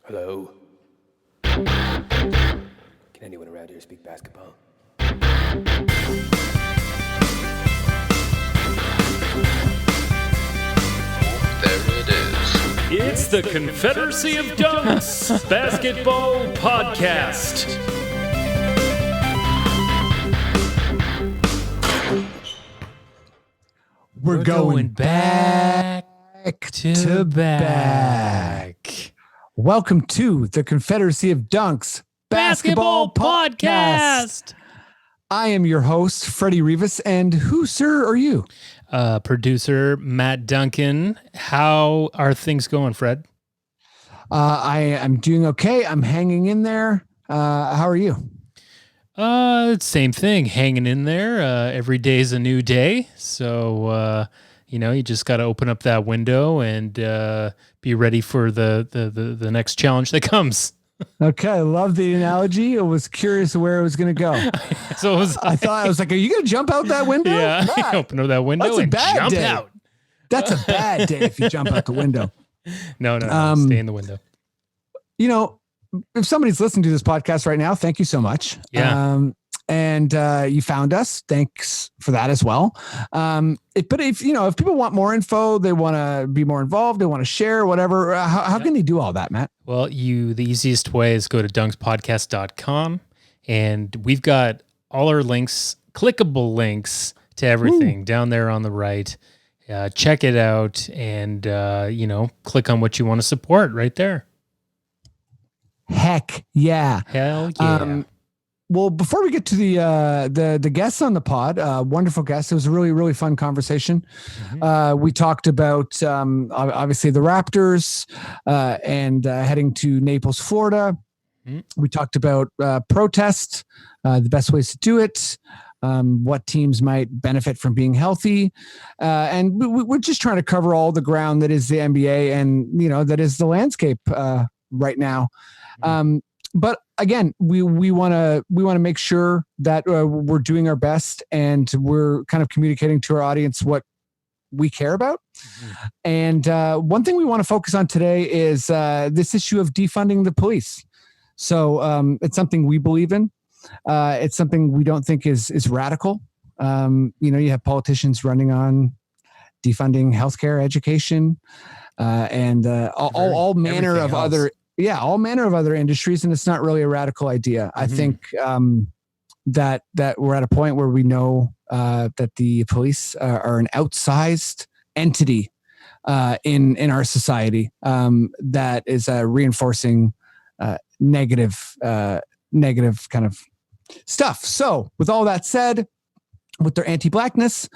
Hello? Can anyone around here speak basketball? There it is. It's the Confederacy of Dunks Basketball Podcast. We're going back to back. Welcome to the Confederacy of Dunks Basketball Podcast. I am your host, Freddie Rivas, and who, sir, are you? Producer Matt Duncan. How are things going, Fred? I'm doing okay. I'm hanging in there. How are you? Same thing, hanging in there. Every day's a new day. So, you just got to open up that window and be ready for the next challenge that comes. Okay, I love the analogy. I was curious where it was going to go. So I was like, are you going to jump out that window? Yeah, open up that window and jump out. That's a bad day if you jump out the window. No, stay in the window. You know, if somebody's listening to this podcast right now, thank you so much. Yeah. And you found us. Thanks for that as well. But if people want more info, they want to be more involved, they want to share, whatever, how can they do all that, Matt? Well, the easiest way is go to dunkspodcast.com, and we've got all our links, clickable links to everything down there on the right. Check it out and, click on what you want to support right there. Heck yeah. Hell yeah. Well, before we get to the guests on the pod, wonderful guests. It was a really, really fun conversation. Mm-hmm. We talked about obviously the Raptors and heading to Naples, Florida. Mm-hmm. We talked about protest, the best ways to do it, what teams might benefit from being healthy, and we're just trying to cover all the ground that is the NBA and that is the landscape right now. Mm-hmm. But again, we want to make sure that we're doing our best and we're kind of communicating to our audience what we care about. Mm-hmm. And one thing we want to focus on today is this issue of defunding the police. So it's something we believe in. It's something we don't think is radical. You have politicians running on defunding healthcare, education, and all manner of other. Yeah, all manner of other industries, and it's not really a radical idea. Mm-hmm. I think that we're at a point where we know that the police are an outsized entity in our society that is reinforcing negative kind of stuff. So, with all that said, with their anti-blackness,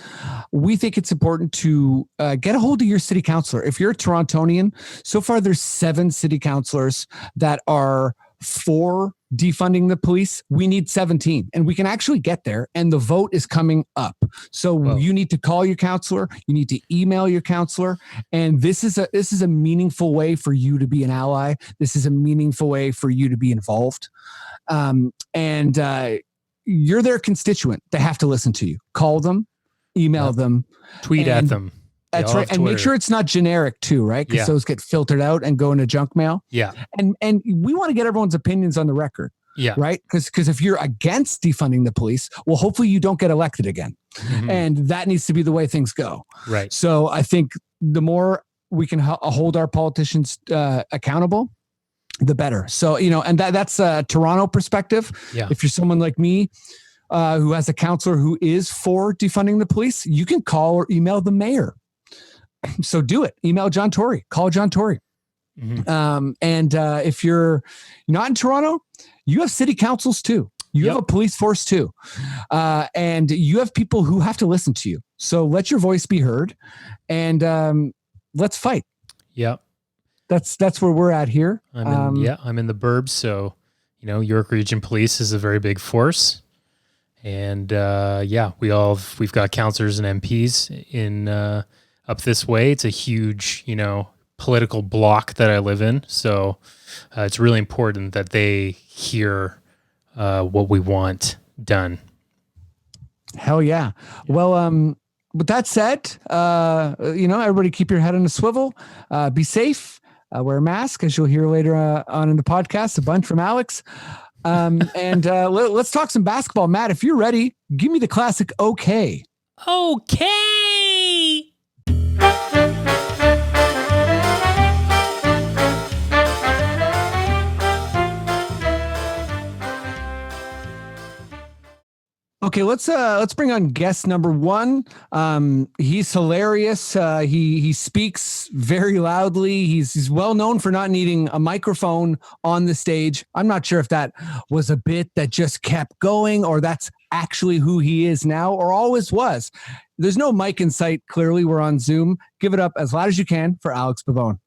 we think it's important to get a hold of your city councilor. If you're a Torontonian, so far there's 7 city councilors that are for defunding the police. We need 17, and we can actually get there, and the vote is coming up. So You need to call your councilor, you need to email your councilor, and this is a meaningful way for you to be an ally. This is a meaningful way for you to be involved. You're their constituent. They have to listen to you. Call them, email them, tweet at them. That's right. And make sure it's not generic too, right? Because those get filtered out and go into junk mail. Yeah. And we want to get everyone's opinions on the record. Yeah. Right. Because if you're against defunding the police, well, hopefully you don't get elected again. Mm-hmm. And that needs to be the way things go. Right. So I think the more we can hold our politicians accountable, the better. So, and that's a Toronto perspective. Yeah. If you're someone like me who has a councilor who is for defunding the police, you can call or email the mayor. So do it. Email John Tory. Call John Tory. Mm-hmm. And if you're not in Toronto, you have city councils too. You have a police force too. And you have people who have to listen to you. So let your voice be heard and let's fight. Yeah. That's where we're at here. I'm in the burbs, so York Region Police is a very big force, and we've got councillors and MPs in up this way. It's a huge political block that I live in, so it's really important that they hear what we want done. Hell yeah. Well, with that said, everybody keep your head on a swivel. Be safe. wear a mask, as you'll hear later on in the podcast, a bunch from Alex. Let's talk some basketball. Matt, if you're ready, give me the classic okay. Okay. Okay, let's bring on guest number one. He's hilarious. He speaks very loudly. He's well known for not needing a microphone on the stage. I'm not sure if that was a bit that just kept going, or that's actually who he is now, or always was. There's no mic in sight. Clearly, we're on Zoom. Give it up as loud as you can for Alex Pavone.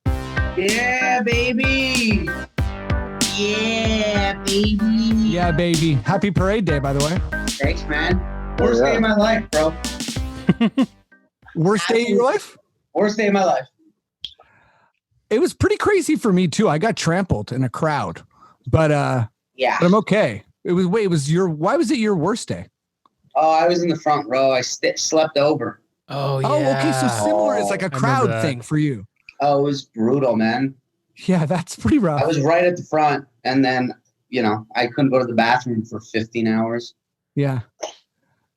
Yeah, baby. Yeah, baby. Yeah, baby. Happy Parade Day, by the way. Thanks, man. Worst day of my life, bro. Worst day of your life? Worst day of my life. It was pretty crazy for me too. I got trampled in a crowd, but I'm okay. Why was it your worst day? Oh, I was in the front row. I slept over. Oh, yeah. Oh, okay. So similar. It's like a crowd thing for you. Oh, it was brutal, man. Yeah, that's pretty rough. I was right at the front, and then, I couldn't go to the bathroom for 15 hours. Yeah.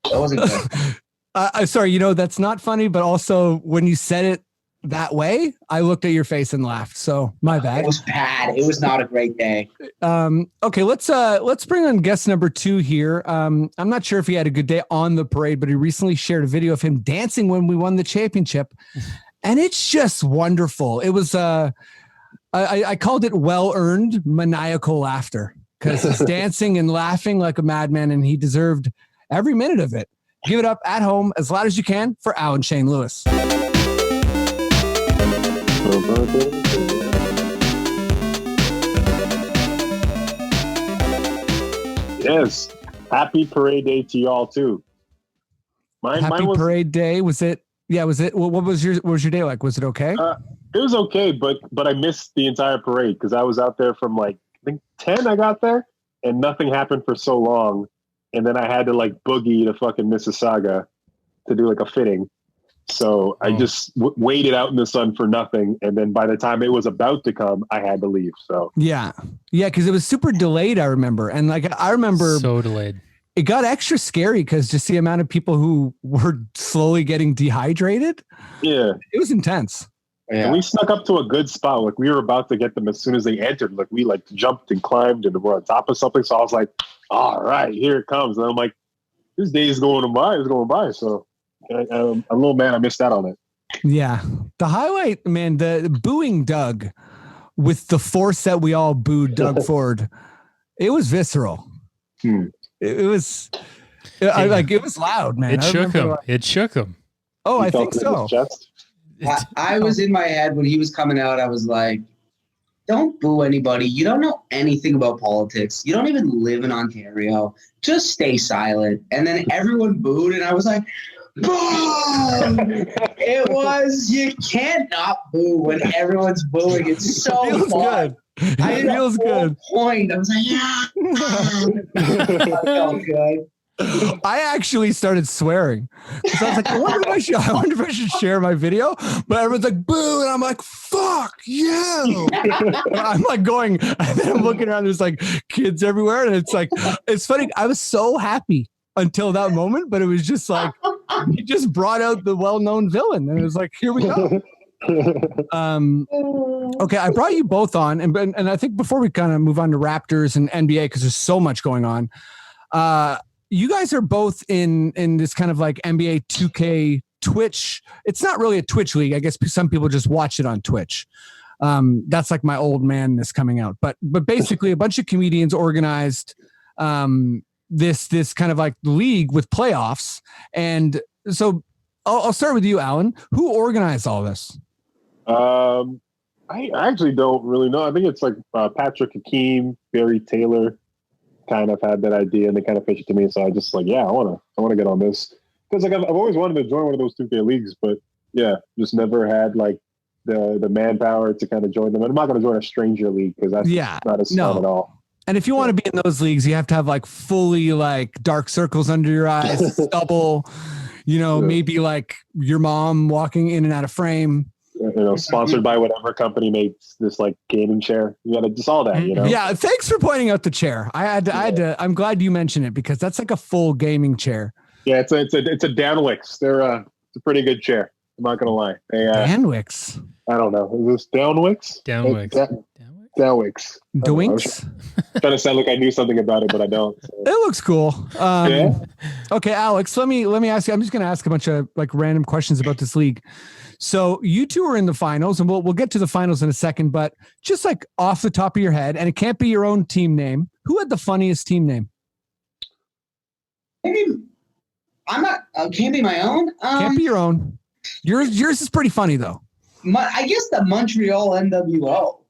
That wasn't good. Sorry, that's not funny, but also when you said it that way, I looked at your face and laughed. So my bad. It was bad. It was not a great day. Okay, let's bring on guest number two here. I'm not sure if he had a good day on the parade, but he recently shared a video of him dancing when we won the championship. And it's just wonderful. It was I called it well-earned maniacal laughter, because he's dancing and laughing like a madman, and he deserved every minute of it. Give it up at home as loud as you can for Alan Shane Lewis. Yes. Happy Parade Day to y'all too. Happy Parade Day. Was it? Yeah. Was it? What was your day like? Was it okay? It was okay, but I missed the entire parade because I was out there from I think 10 I got there, and nothing happened for so long. And then I had to boogie to fucking Mississauga to do a fitting. So I just waited out in the sun for nothing. And then by the time it was about to come, I had to leave. So yeah, because it was super delayed, I remember. And I remember so delayed. It got extra scary because just the amount of people who were slowly getting dehydrated. Yeah, it was intense. Yeah. And we snuck up to a good spot. We were about to get them as soon as they entered. We jumped and climbed and were on top of something. So I was like, all right, here it comes. And I'm like, this day is going by. It's going by. So I'm a little mad I missed out on it. Yeah. The highlight, man, the booing Doug with the force that we all booed Doug Ford. It was visceral. It was it was loud, man. It shook him. It shook him. Oh, I think so. I was in my head when he was coming out. I was like, don't boo anybody. You don't know anything about politics. You don't even live in Ontario. Just stay silent. And then everyone booed, and I was like, boom! You can't not boo when everyone's booing. It's so fun. Good. It feels good. Point. I was like, yeah. I felt good. I actually started swearing. So I was like, I wonder if I should share my video. But everyone's like, boo. And I'm like, fuck you. I'm going, and then I'm looking around, there's kids everywhere. And it's funny. I was so happy until that moment, but it was just he just brought out the well-known villain. And it was here we go. Okay, I brought you both on. And I think before we kind of move on to Raptors and NBA, because there's so much going on, you guys are both in this kind of NBA 2K Twitch. It's not really a Twitch league. I guess some people just watch it on Twitch. That's my old manness coming out. But basically a bunch of comedians organized this kind of league with playoffs. And so I'll start with you, Alan. Who organized all this? I actually don't really know. I think it's Patrick Hakeem, Barry Taylor kind of had that idea, and they kind of pitched it to me. So I just I want to get on this because I've always wanted to join one of those 2K leagues, but yeah, just never had the manpower to kind of join them. And I'm not going to join a stranger league because that's not as fun at all. And if you want to be in those leagues, you have to have fully dark circles under your eyes, stubble, maybe your mom walking in and out of frame. sponsored by whatever company makes this like gaming chair. You got to just all that, Yeah, thanks for pointing out the chair. I had to. I'm glad you mentioned it because that's like a full gaming chair. Yeah, it's a Danwix. It's a pretty good chair. I'm not gonna lie. Danwix. I don't know. Is this Downwix? Downwix. Dwinks. Trying to sound like I knew something about it, but I don't. So. It looks cool. Okay, Alex, let me ask you. I'm just going to ask a bunch of like random questions about this league. So you two are in the finals, and we'll get to the finals in a second. But just like off the top of your head, and it can't be your own team name. Who had the funniest team name? Maybe I'm not. Can't be my own. Can't be your own. Yours is pretty funny though. I guess the Montreal NWO.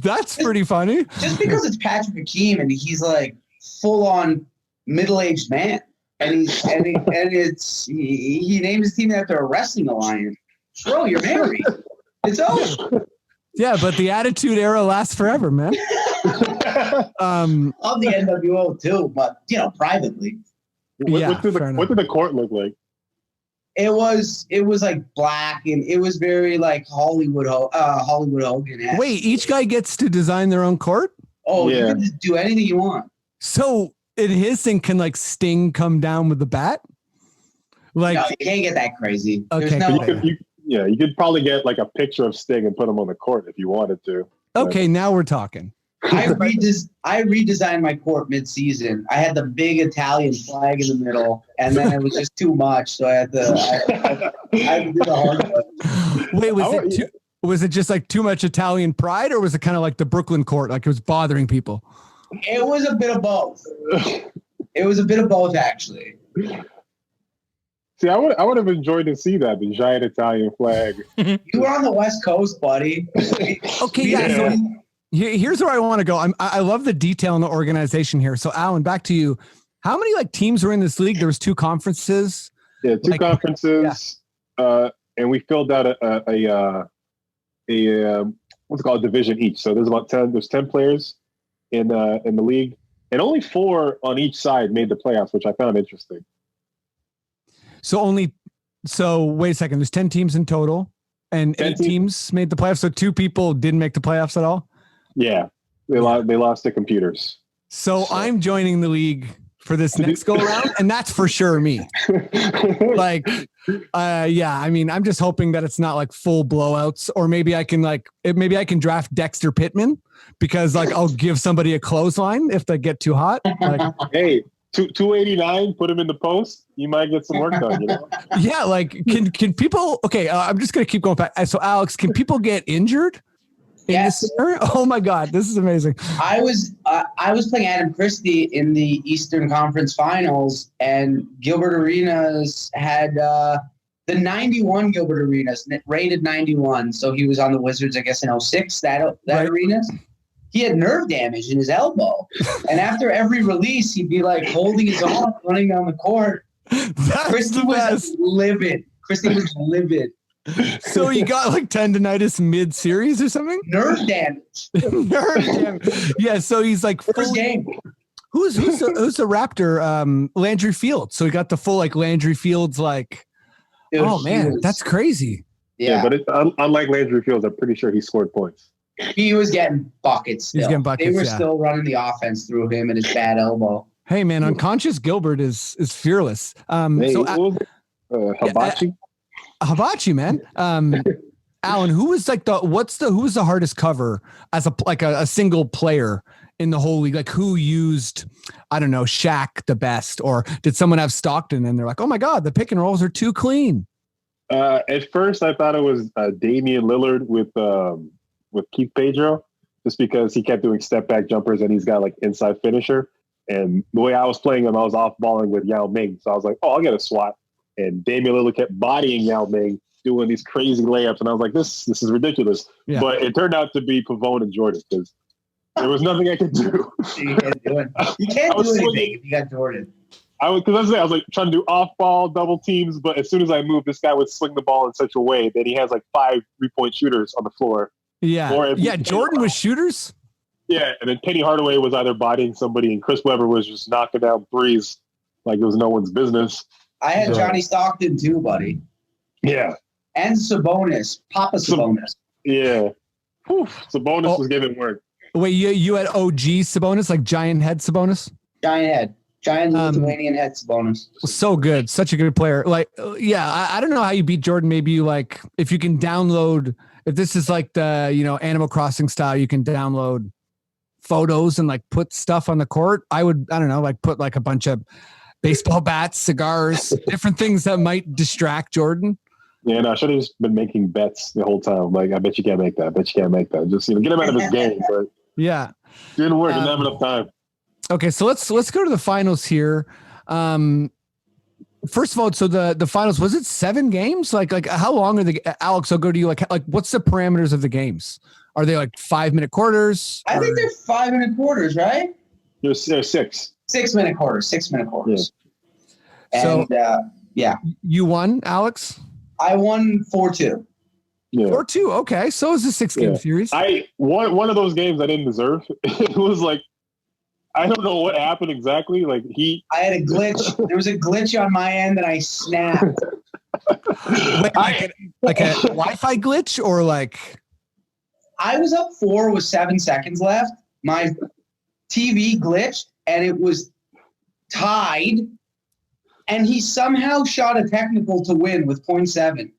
That's pretty funny. Just because it's Patrick Hakeem and he's like full on middle-aged man, and he named his team after a wrestling alliance. Bro, you're married. It's over. Yeah, but the Attitude Era lasts forever, man. Of the NWO too, but privately. What did the court look like? It was like black and it was very like Hollywood Hogan. Wait, each guy gets to design their own court? Oh, yeah. You can just do anything you want. So in his thing, can like Sting come down with the bat? Like, no, you can't get that crazy. Okay, you could probably get like a picture of Sting and put him on the court if you wanted to. Okay, now we're talking. I redesigned my court mid-season. I had the big Italian flag in the middle, and then it was just too much, so I had to do the hard one. Wait, was it just like too much Italian pride, or was it kind of like the Brooklyn court, like it was bothering people? It was a bit of both. It was a bit of both, actually. See, I would have enjoyed to see that, the giant Italian flag. You were on the West Coast, buddy. Okay, yeah. So here's where I want to go. I love the detail in the organization here. So, Alan, back to you. How many like teams were in this league? There was 2 conferences. Yeah, 2 conferences. Yeah. And we filled out a what's it called, a division each. So there's about 10. There's 10 players in the league, and only 4 on each side made the playoffs, which I found interesting. So wait a second. There's 10 teams in total, and 8 teams made the playoffs. So 2 people didn't make the playoffs at all. Yeah, they lost to computers. So I'm joining the league for this next go around, and that's for sure me. I mean, I'm just hoping that it's not like full blowouts, or maybe I can draft Dexter Pittman because like I'll give somebody a clothesline if they get too hot. Like, hey, 289, put him in the post. You might get some work done. Yeah, like can people? Okay, I'm just gonna keep going back. So, Alex, can people get injured? Yes. Oh my God, this is amazing. I was playing Adam Christie in the Eastern Conference Finals, and Gilbert Arenas had the 91 Gilbert Arenas rated 91. So he was on the Wizards, I guess, in 06. That right. Arenas. He had nerve damage in his elbow, and after every release, he'd be like holding his arm, running down the court. Christie was livid. So he got like tendonitis mid-series or something? Nerve damage. Yeah, so he's like first game. Who's the Raptor? Landry Fields. So he got the full like Landry Fields like. Dude, oh man, that's crazy. Yeah, but unlike Landry Fields, I'm pretty sure he scored points. He was getting buckets still. They were still running the offense through him and his bad elbow. Hey man, unconscious Gilbert is fearless. Hibachi. Hibachi, man. Alan, who was the hardest cover as a single player in the whole league? Like who used, I don't know, Shaq the best, or did someone have Stockton and they're like, oh my God, the pick and rolls are too clean? At first I thought it was Damian Lillard with Keith Pedro, just because he kept doing step back jumpers and he's got like inside finisher. And the way I was playing him, I was off balling with Yao Ming. So I was like, oh, I'll get a swat. And Damian Lillard kept bodying Yao Ming, doing these crazy layups. And I was like, this is ridiculous. Yeah. But it turned out to be Pavone and Jordan because there was nothing I could do. You can't do anything if you got Jordan. I was like trying to do off ball double teams, but as soon as I moved, this guy would swing the ball in such a way that he has like 5 3-point shooters on the floor. Yeah. Jordan was shooters. Yeah. And then Penny Hardaway was either bodying somebody and Chris Webber was just knocking down threes like it was no one's business. I had Johnny Stockton too, buddy. Yeah. and Sabonis. Papa Sabonis. Yeah. Whew, Sabonis was giving work. Wait, you had OG Sabonis, like giant head Sabonis? Giant head. Giant Lithuanian head Sabonis. So good. Such a good player. Like, yeah, I don't know how you beat Jordan. Maybe you like, if you can download, if this is like the, Animal Crossing style, you can download photos and like put stuff on the court. I don't know, like put like a bunch of baseball bats, cigars, different things that might distract Jordan. Yeah, no, I should have just been making bets the whole time. Like, I bet you can't make that. I bet you can't make that. Just, get him out of his game. But yeah. Didn't work. Didn't have enough time. Okay, so let's go to the finals here. First of all, so the finals, was it 7 games? Like how long are Alex, I'll go to you. Like what's the parameters of the games? Are they like 5-minute quarters? I think they're 5-minute quarters, right? There's 6. 6-minute quarters. 6-minute quarters. Yeah. And yeah. You won, Alex? I won 4-2. Yeah. 4-2. Okay. So it's a 6-game series. One of those games I didn't deserve. It was like, I don't know what happened exactly. Like I had a glitch. There was a glitch on my end and I snapped. Wait, like a Wi-Fi glitch or like? I was up 4 with 7 seconds left. My TV glitched and it was tied. And he somehow shot a technical to win with 0.7.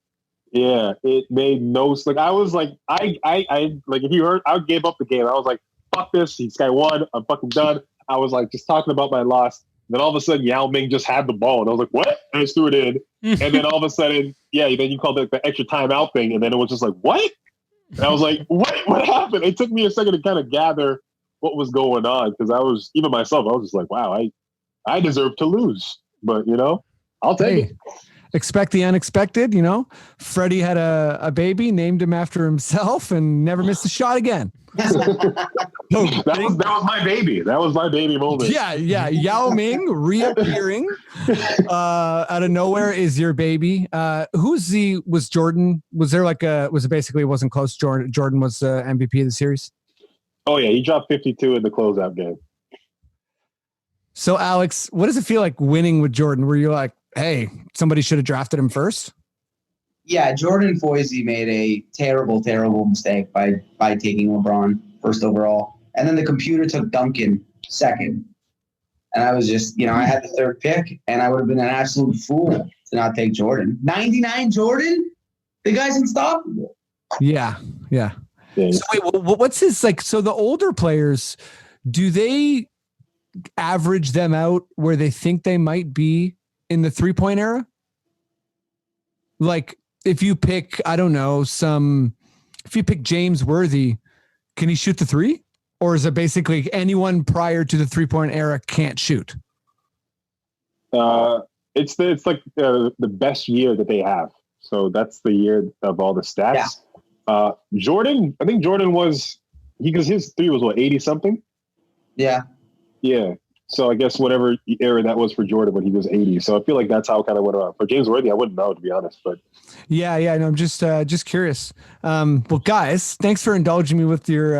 Yeah, it made no like. I was like, I like if you heard, I gave up the game. I was like, fuck this. This guy won. I'm fucking done. I was like, just talking about my loss. Then all of a sudden, Yao Ming just had the ball, and I was like, what? And I just threw it in. And then all of a sudden, then you called it the extra timeout thing, and then it was just like, what? And I was like, what happened? It took me a second to kind of gather what was going on because I was even myself. I was just like, wow, I deserve to lose, but I'll take it. Expect the unexpected, Freddie had a baby, named him after himself, and never missed a shot again. That was my baby. That was my baby moment. Yeah. Yao Ming reappearing out of nowhere is your baby. Was Jordan? Was there it wasn't close? Jordan was the MVP of the series. Oh yeah, he dropped 52 in the closeout game. So Alex, what does it feel like winning with Jordan? Were you like, hey, somebody should have drafted him first? Yeah, Jordan Foisey made a terrible, terrible mistake by taking LeBron first overall. And then the computer took Duncan second. And I was just, I had the 3rd pick, and I would have been an absolute fool to not take Jordan. 99 Jordan? The guy's unstoppable. Yeah. So wait, what's his, so the older players, do they average them out where they think they might be in the 3-point era? Like if you pick, I don't know, if you pick James Worthy, can he shoot the 3? Or is it basically anyone prior to the 3-point era can't shoot? It's like the best year that they have. So that's the year of all the stats. Yeah. Jordan, I think Jordan because his 3 was 80 something. Yeah. Yeah. So I guess whatever era that was for Jordan when he was 80. So I feel like that's how it kind of went around. For James Worthy, I wouldn't know, to be honest. But yeah, no, I'm just curious. Well, guys, thanks for indulging me with your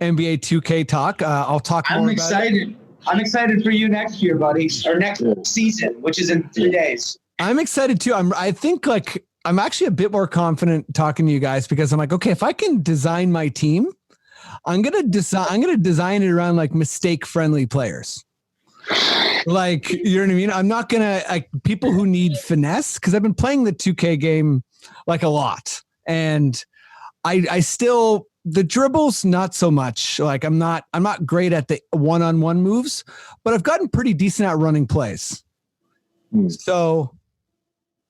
NBA 2K talk. I'll talk more. I'm excited. I'm excited for you next year, buddy, or next season, which is in 3 days. I'm excited too. I think I'm actually a bit more confident talking to you guys because I'm like, okay, if I can design my team, I'm gonna design it around like mistake-friendly players. Like, you know what I mean? I'm not gonna people who need finesse, because I've been playing the 2K game like a lot, and I still, the dribbles not so much. Like I'm not great at the one-on-one moves, but I've gotten pretty decent at running plays. So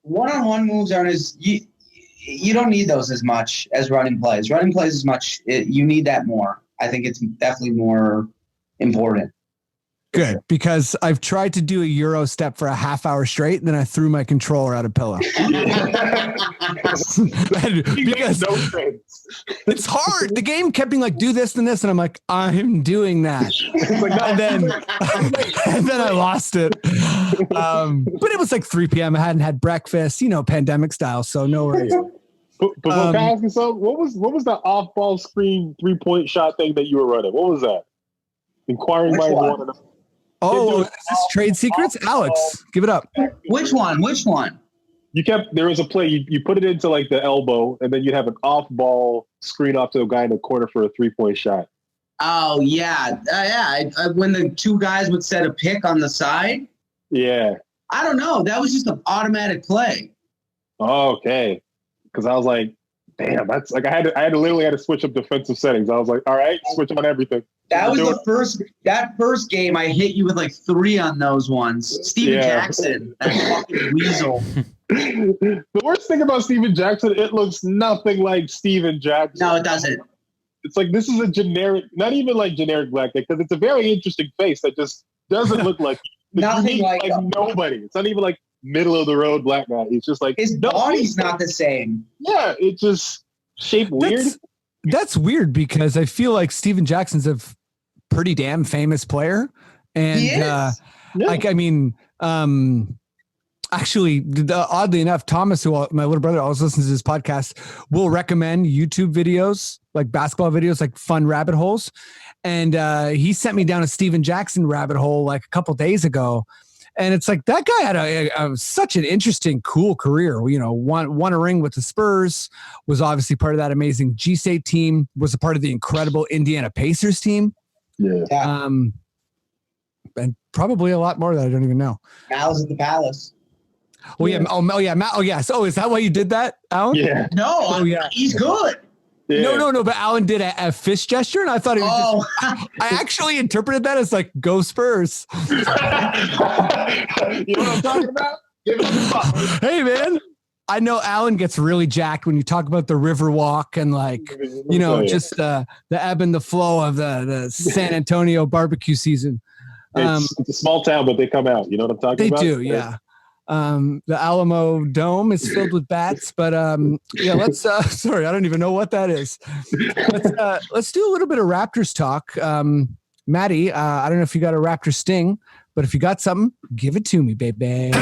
one-on-one moves aren't as you don't need those as much as running plays. Running plays as much, you need that more. I think it's definitely more important. Good, because I've tried to do a Euro step for a half hour straight, and then I threw my controller out of pillow. Because it's hard. The game kept being like, do this and this, and I'm like, I'm doing that. and then I lost it. But it was like 3 p.m. I hadn't had breakfast, pandemic style, so no worries. But can I ask you something? What was the off-ball screen 3-point shot thing that you were running? What was that? Inquiring by one. Oh, is this trade secrets? Alex, give it up. Which one? There was a play, you put it into like the elbow, and then you'd have an off ball screen off to a guy in the corner for a 3-point shot. Oh, yeah. When the two guys would set a pick on the side. Yeah. I don't know. That was just an automatic play. Oh, okay. Because I was like, damn, that's like I had to literally switch up defensive settings. I was like, all right, switch on everything. That was that first game. I hit you with like 3 on those ones. Steven Jackson, that fucking weasel. The worst thing about Steven Jackson, it looks nothing like Steven Jackson. No, it doesn't. It's like this is a generic, not even like generic black guy, because it's a very interesting face that just doesn't look like nothing like nobody. It's not even like middle of the road black guy. He's just like his body's not the same. Yeah, it's just shaped weird. That's weird because I feel like Steven Jackson's a pretty damn famous player, and he is. like I mean, actually, oddly enough, Thomas, who my little brother always listens to his podcast, will recommend YouTube videos, like basketball videos, like fun rabbit holes, and he sent me down a Steven Jackson rabbit hole like a couple days ago. And it's like that guy had such an interesting, cool career. You know, won a ring with the Spurs, was obviously part of that amazing G-State team, was a part of the incredible Indiana Pacers team. Yeah. And probably a lot more that I don't even know. Mal's at the Palace. Oh yeah. Oh yeah. Oh yes. Oh, is that why you did that, Alan? Yeah. No. Yeah. He's good. Yeah. No. But Alan did a fist gesture, and I thought it was I actually interpreted that as like "Go Spurs." You know what I'm talking about? Give it a fuck. Hey man, I know Alan gets really jacked when you talk about the river walk and like just the ebb and the flow of the San Antonio barbecue season. It's a small town, but they come out. You know what I'm talking about? They do, yeah. The Alamo Dome is filled with bats, but let's sorry, I don't even know what that is. Let's do a little bit of Raptors talk. Maddie, I don't know if you got a Raptor sting, but if you got something, give it to me, baby.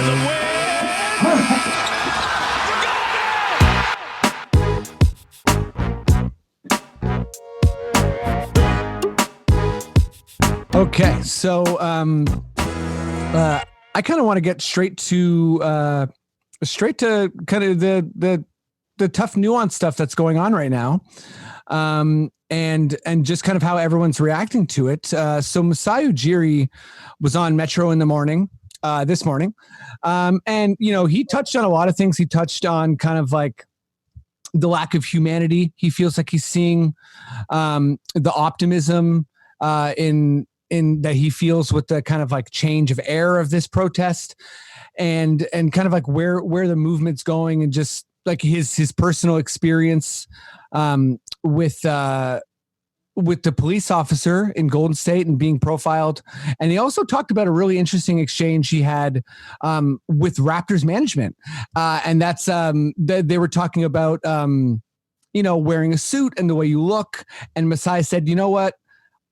Okay, so I kind of want to get straight to kind of the tough nuance stuff that's going on right now, and just kind of how everyone's reacting to it. So Masai Ujiri was on Metro in the morning, this morning, and he touched on a lot of things. He touched on kind of like the lack of humanity. He feels like he's seeing the optimism in that he feels with the kind of like change of air of this protest, and kind of like where the movement's going, and just like his personal experience with the police officer in Golden State and being profiled. And he also talked about a really interesting exchange he had with Raptors management, and that's they were talking about wearing a suit and the way you look, and Masai said, you know what,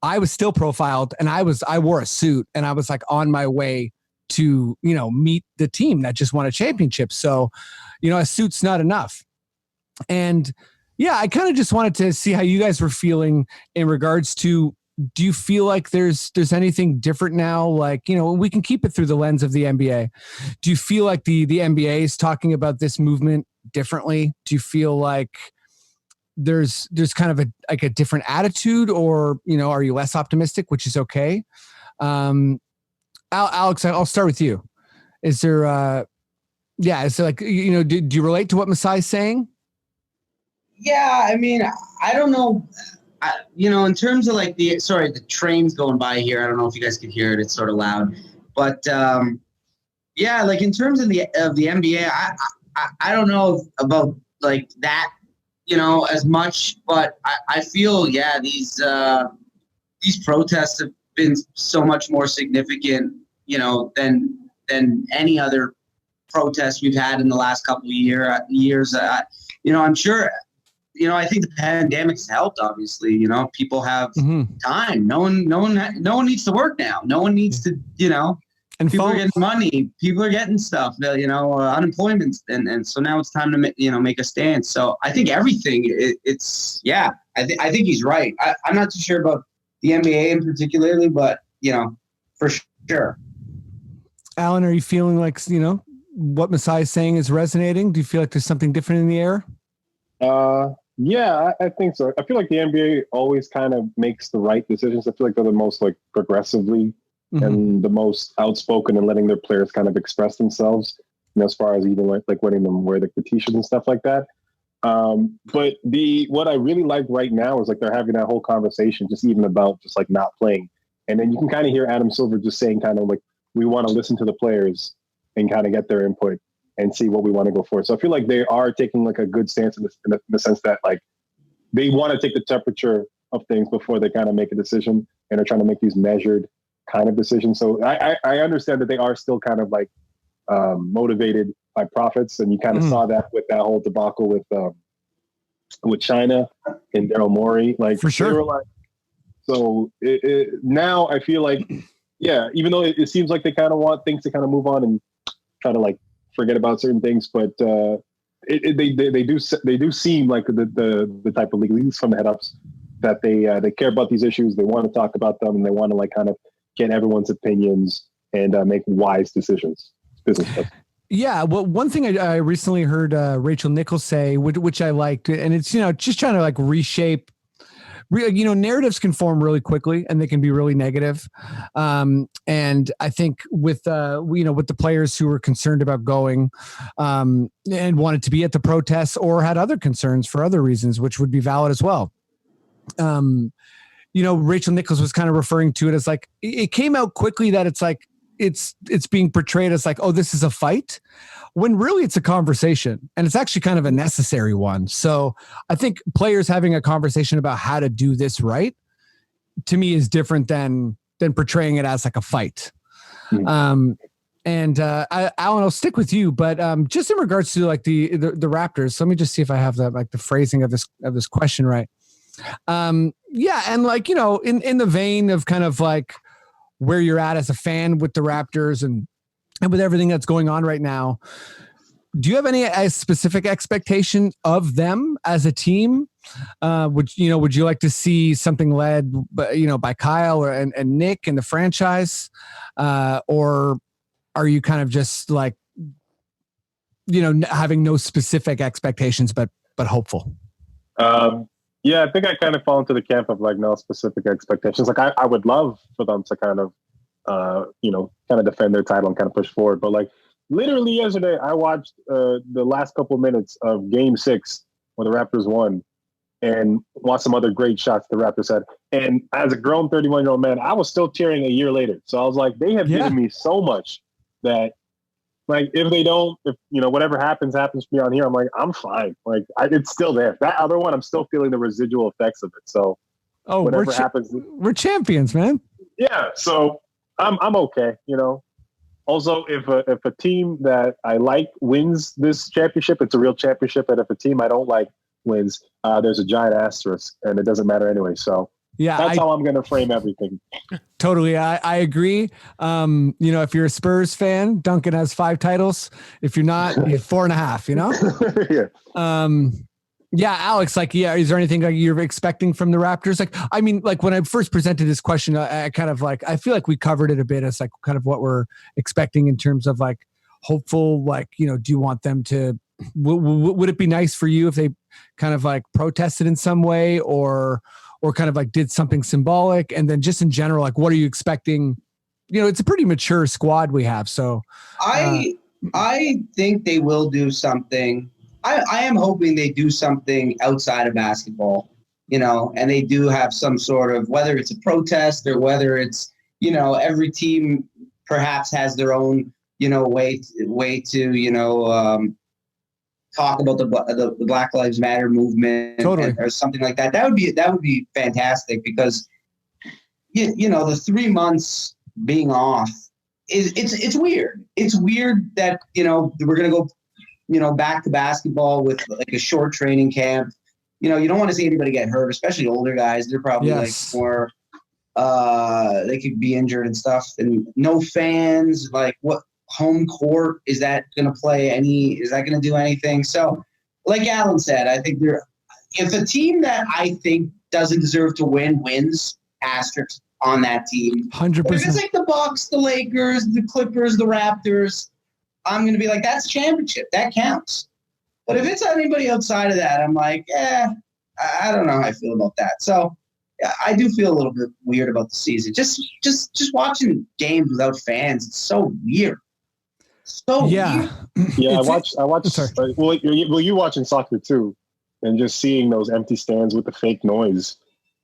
I was still profiled, and I wore a suit, and I was like on my way to, meet the team that just won a championship. So, a suit's not enough. And yeah, I kind of just wanted to see how you guys were feeling in regards to, do you feel like there's anything different now? Like, we can keep it through the lens of the NBA. Do you feel like the NBA is talking about this movement differently? Do you feel like there's kind of a different attitude, or are you less optimistic, which is okay? Alex, I'll start with you. Is there like, do you relate to what Masai's saying? Yeah, I mean, I don't know. In terms of like the train's going by here. I don't know if you guys can hear it. It's sort of loud, but like in terms of the NBA, I don't know about like that, as much, but I feel, these protests have been so much more significant, than any other protest we've had in the last couple of years. I'm sure, I think the pandemic has helped, obviously. People have time. No one needs to work now. No one needs to, and people are getting money. People are getting stuff. Unemployment, and so now it's time to make a stand. So I think everything. I think he's right. I'm not too sure about the NBA in particularly, but for sure. Alan, are you feeling like what Masai is saying is resonating? Do you feel like there's something different in the air? Yeah, I think so. I feel like the NBA always kind of makes the right decisions. I feel like they're the most like progressively and the most outspoken and letting their players kind of express themselves, as far as even like letting them wear the t-shirts and stuff like that. But what I really like right now is like they're having that whole conversation just even about just like not playing. And then you can kind of hear Adam Silver just saying kind of like, we want to listen to the players and kind of get their input and see what we want to go for. So I feel like they are taking like a good stance in the sense that like they want to take the temperature of things before they kind of make a decision, and they're trying to make these measured kind of decisions. So I understand that they are still kind of like motivated by profits, and you kind of saw that with that whole debacle with China and Daryl Morey, like for sure. They were like, so now I feel like, yeah, even though it seems like they kind of want things to kind of move on and try to like forget about certain things, but they do seem like the type of league, at least from the head ups, that they care about these issues. They want to talk about them, and they want to like kind of get everyone's opinions and make wise decisions. Business stuff. Yeah. Well, one thing I recently heard Rachel Nichols say, which I liked, and it's just trying to like reshape. Narratives can form really quickly and they can be really negative. And I think with the players who were concerned about going and wanted to be at the protests or had other concerns for other reasons, which would be valid as well. Rachel Nichols was kind of referring to it as like, it came out quickly that it's like, it's being portrayed as like, oh, this is a fight, when really it's a conversation, and it's actually kind of a necessary one. So I think players having a conversation about how to do this right, to me, is different than portraying it as like a fight. Alan, I'll stick with you, but just in regards to like the Raptors, let me just see if I have the phrasing of this question right. And like, in the vein of kind of like where you're at as a fan with the Raptors and with everything that's going on right now, do you have any specific expectation of them as a team? Would you like to see something led by Kyle and Nick and the franchise? Or are you kind of just like, having no specific expectations, but hopeful? Yeah, I think I kind of fall into the camp of like no specific expectations. Like I would love for them to kind of, kind of defend their title and kind of push forward. But like literally yesterday, I watched the last couple of minutes of Game 6 where the Raptors won, and watched some other great shots the Raptors had. And as a grown 31-year-old man, I was still cheering a year later. So I was like, they have given me so much that. Like if whatever happens for me on here, I'm like, I'm fine. Like it's still there. That other one, I'm still feeling the residual effects of it. So whatever happens, we're champions, man. Yeah. So I'm okay. Also if a team that I like wins this championship, it's a real championship. And if a team I don't like wins, there's a giant asterisk, and it doesn't matter anyway. So yeah, that's how I'm going to frame everything. Totally. I agree. If you're a Spurs fan, Duncan has 5 titles. If you're not, you have 4.5, Yeah. Alex, is there anything like you're expecting from the Raptors? Like, I mean, like when I first presented this question, I kind of like, I feel like we covered it a bit as like kind of what we're expecting in terms of like hopeful, like, do you want them to, would it be nice for you if they kind of like protested in some way or kind of like did something symbolic? And then just in general, like, what are you expecting? It's a pretty mature squad we have. So I think they will do something. I am hoping they do something outside of basketball, and they do have some sort of, whether it's a protest or whether it's, every team perhaps has their own, way to, talk about the Black Lives Matter movement or something like that. That would be fantastic, because the 3 months being off it's weird. It's weird that we're gonna go back to basketball with like a short training camp. You don't want to see anybody get hurt, especially older guys. They're probably like more they could be injured and stuff, and no fans. Like, what home court is that going to play is that going to do anything? So like Alan said, I think if a team that I think doesn't deserve to win wins, asterisk on that team. 100%. If it's like the Bucks, the Lakers, the Clippers, the Raptors, I'm going to be like, that's championship. That counts. But if it's anybody outside of that, I'm like, I don't know how I feel about that. So yeah, I do feel a little bit weird about the season. Just watching games without fans. It's so weird. So weird. Yeah, I watched. Well, you're watching soccer too, and just seeing those empty stands with the fake noise,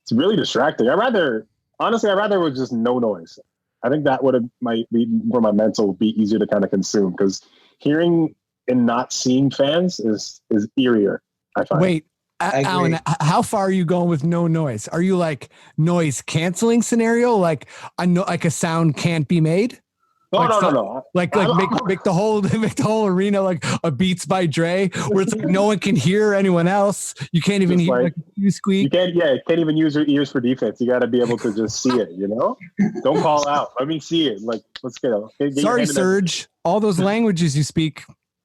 it's really distracting. I'd rather it was just no noise. I think that might be where my mental would be easier to kind of consume, because hearing and not seeing fans is eerier, I find. Wait, Alan, how far are you going with no noise? Are you like noise canceling scenario? Like a sound can't be made? No. Make the whole arena like a Beats by Dre, where it's like no one can hear anyone else. You can't even hear like you squeak. You can't even use your ears for defense. You got to be able to just see it. Don't call out. Let me see it. Like, let's get it. Sorry, Serge. All those languages you speak,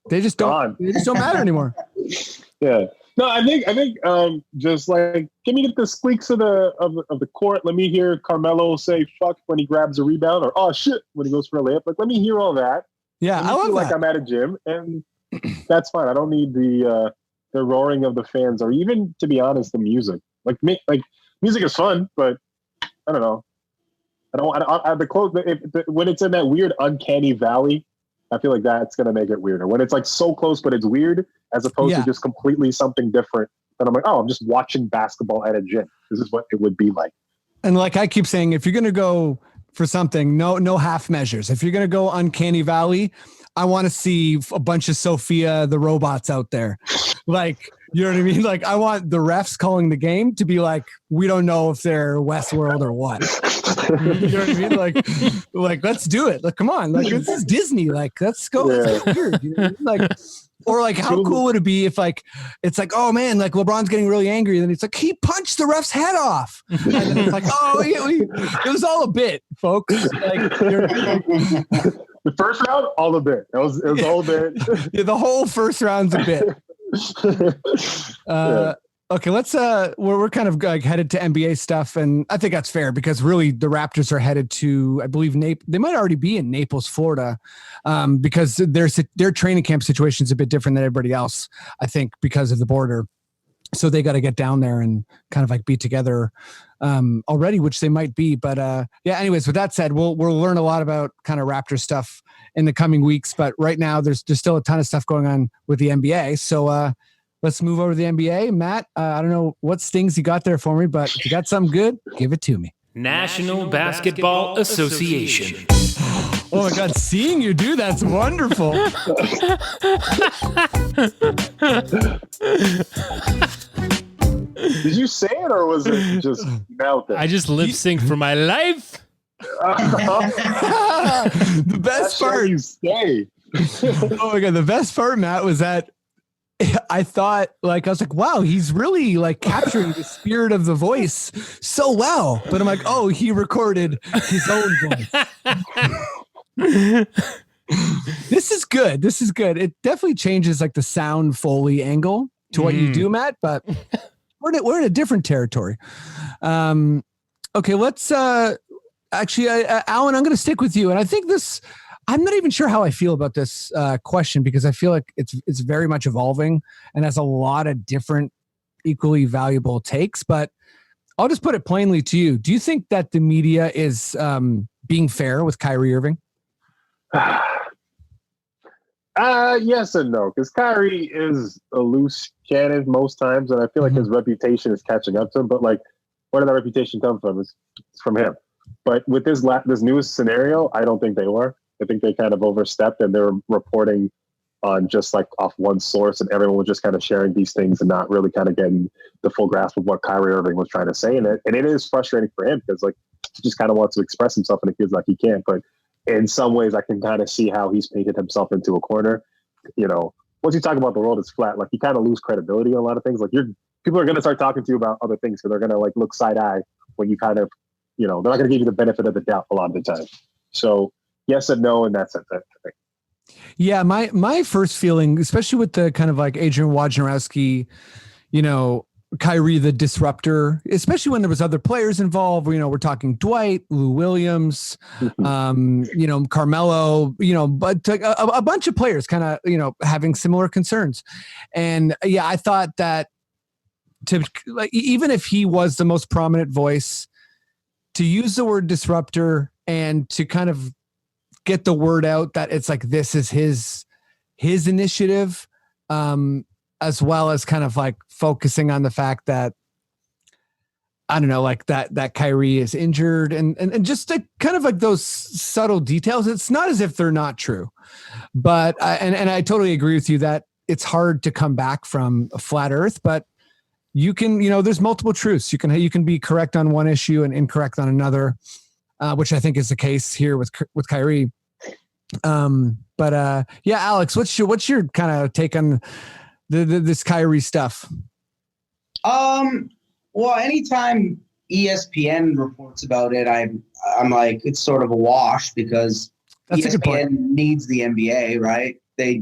they just don't matter anymore. Yeah. No, I think just like, give me the squeaks of the court. Let me hear Carmelo say "fuck" when he grabs a rebound, or "oh shit" when he goes for a layup. Like, let me hear all that. Yeah, I love that. Like I'm at a gym, and that's fine. I don't need the roaring of the fans, or even, to be honest, the music. Like music is fun, but I don't know. When it's in that weird uncanny valley, I feel like that's going to make it weirder. When it's like so close, but it's weird, as opposed to just completely something different. Then I'm like, oh, I'm just watching basketball at a gym. This is what it would be like. And like I keep saying, if you're going to go for something, no half measures. If you're going to go uncanny valley, I want to see a bunch of Sophia the robots out there. Like, you know what I mean? Like, I want the refs calling the game to be like, we don't know if they're Westworld or what. You know what I mean? Like, let's do it. Like, come on. Like, this is Disney. Like, let's go. Yeah. It's weird. You know? Like, or like, how cool would it be if like, it's like, oh man, like LeBron's getting really angry. And then it's like, he punched the ref's head off. And then it's like, oh, it was all a bit, folks. Like, the first round, all a bit. It was all a bit. Yeah, the whole first round's a bit. Okay, let's we're kind of like headed to NBA stuff, and I think that's fair because really the Raptors are headed to, I believe, they might already be in Naples, Florida, because their training camp situation is a bit different than everybody else, I think, because of the border. So they got to get down there and kind of like be together already, which they might be. But yeah, anyways, with that said, we'll learn a lot about kind of Raptor stuff in the coming weeks. But right now, there's still a ton of stuff going on with the NBA. So let's move over to the NBA. Matt, I don't know what stings you got there for me, but if you got something good, give it to me. National Basketball Association. Oh my God, seeing you do that's wonderful. Did you say it, or was it just out there? I just lip sync for my life. The best part. You say. Oh my God, the best part, Matt, was that I thought, like, I was like, wow, he's really like capturing the spirit of the voice so well. But I'm like, oh, he recorded his own voice. This is good. It definitely changes like the sound Foley angle to what you do, Matt, but we're in a different territory. Okay, let's actually, Alan, I'm going to stick with you. And I think I'm not even sure how I feel about this question, because I feel like it's very much evolving and has a lot of different equally valuable takes, but I'll just put it plainly to you. Do you think that the media is being fair with Kyrie Irving? Yes and no, because Kyrie is a loose cannon most times, and I feel like his reputation is catching up to him. But like, where did that reputation come from? It's from him. But with this newest scenario, I don't think they were. I think they kind of overstepped, and they were reporting on just like off one source, and everyone was just kind of sharing these things and not really kind of getting the full grasp of what Kyrie Irving was trying to say. And it is frustrating for him because like he just kind of wants to express himself, and it feels like he can't. But in some ways, I can kind of see how he's painted himself into a corner. You know, once you talk about the world is flat, like you kind of lose credibility in a lot of things. Like people are going to start talking to you about other things, so they're going to like look side eye when you kind of, you know, they're not going to give you the benefit of the doubt a lot of the time. So yes and no in that sense, I think. Yeah, my first feeling, especially with the kind of like Adrian Wojnarowski, you know, Kyrie the disruptor, especially when there was other players involved. We're talking Dwight, Lou Williams, Carmelo, but a bunch of players kind of, having similar concerns. And yeah, I thought that even if he was the most prominent voice, to use the word disruptor and to kind of get the word out that it's like, this is his initiative, as well as kind of like focusing on the fact that, I don't know, like that Kyrie is injured and just kind of like those subtle details. It's not as if they're not true, but I totally agree with you that it's hard to come back from a flat earth, but you can, there's multiple truths. You can be correct on one issue and incorrect on another, which I think is the case here with Kyrie. Yeah, Alex, what's your kind of take on this Kyrie stuff? Well, anytime ESPN reports about it, I'm like, it's sort of a wash because that's ESPN needs the NBA, right? They're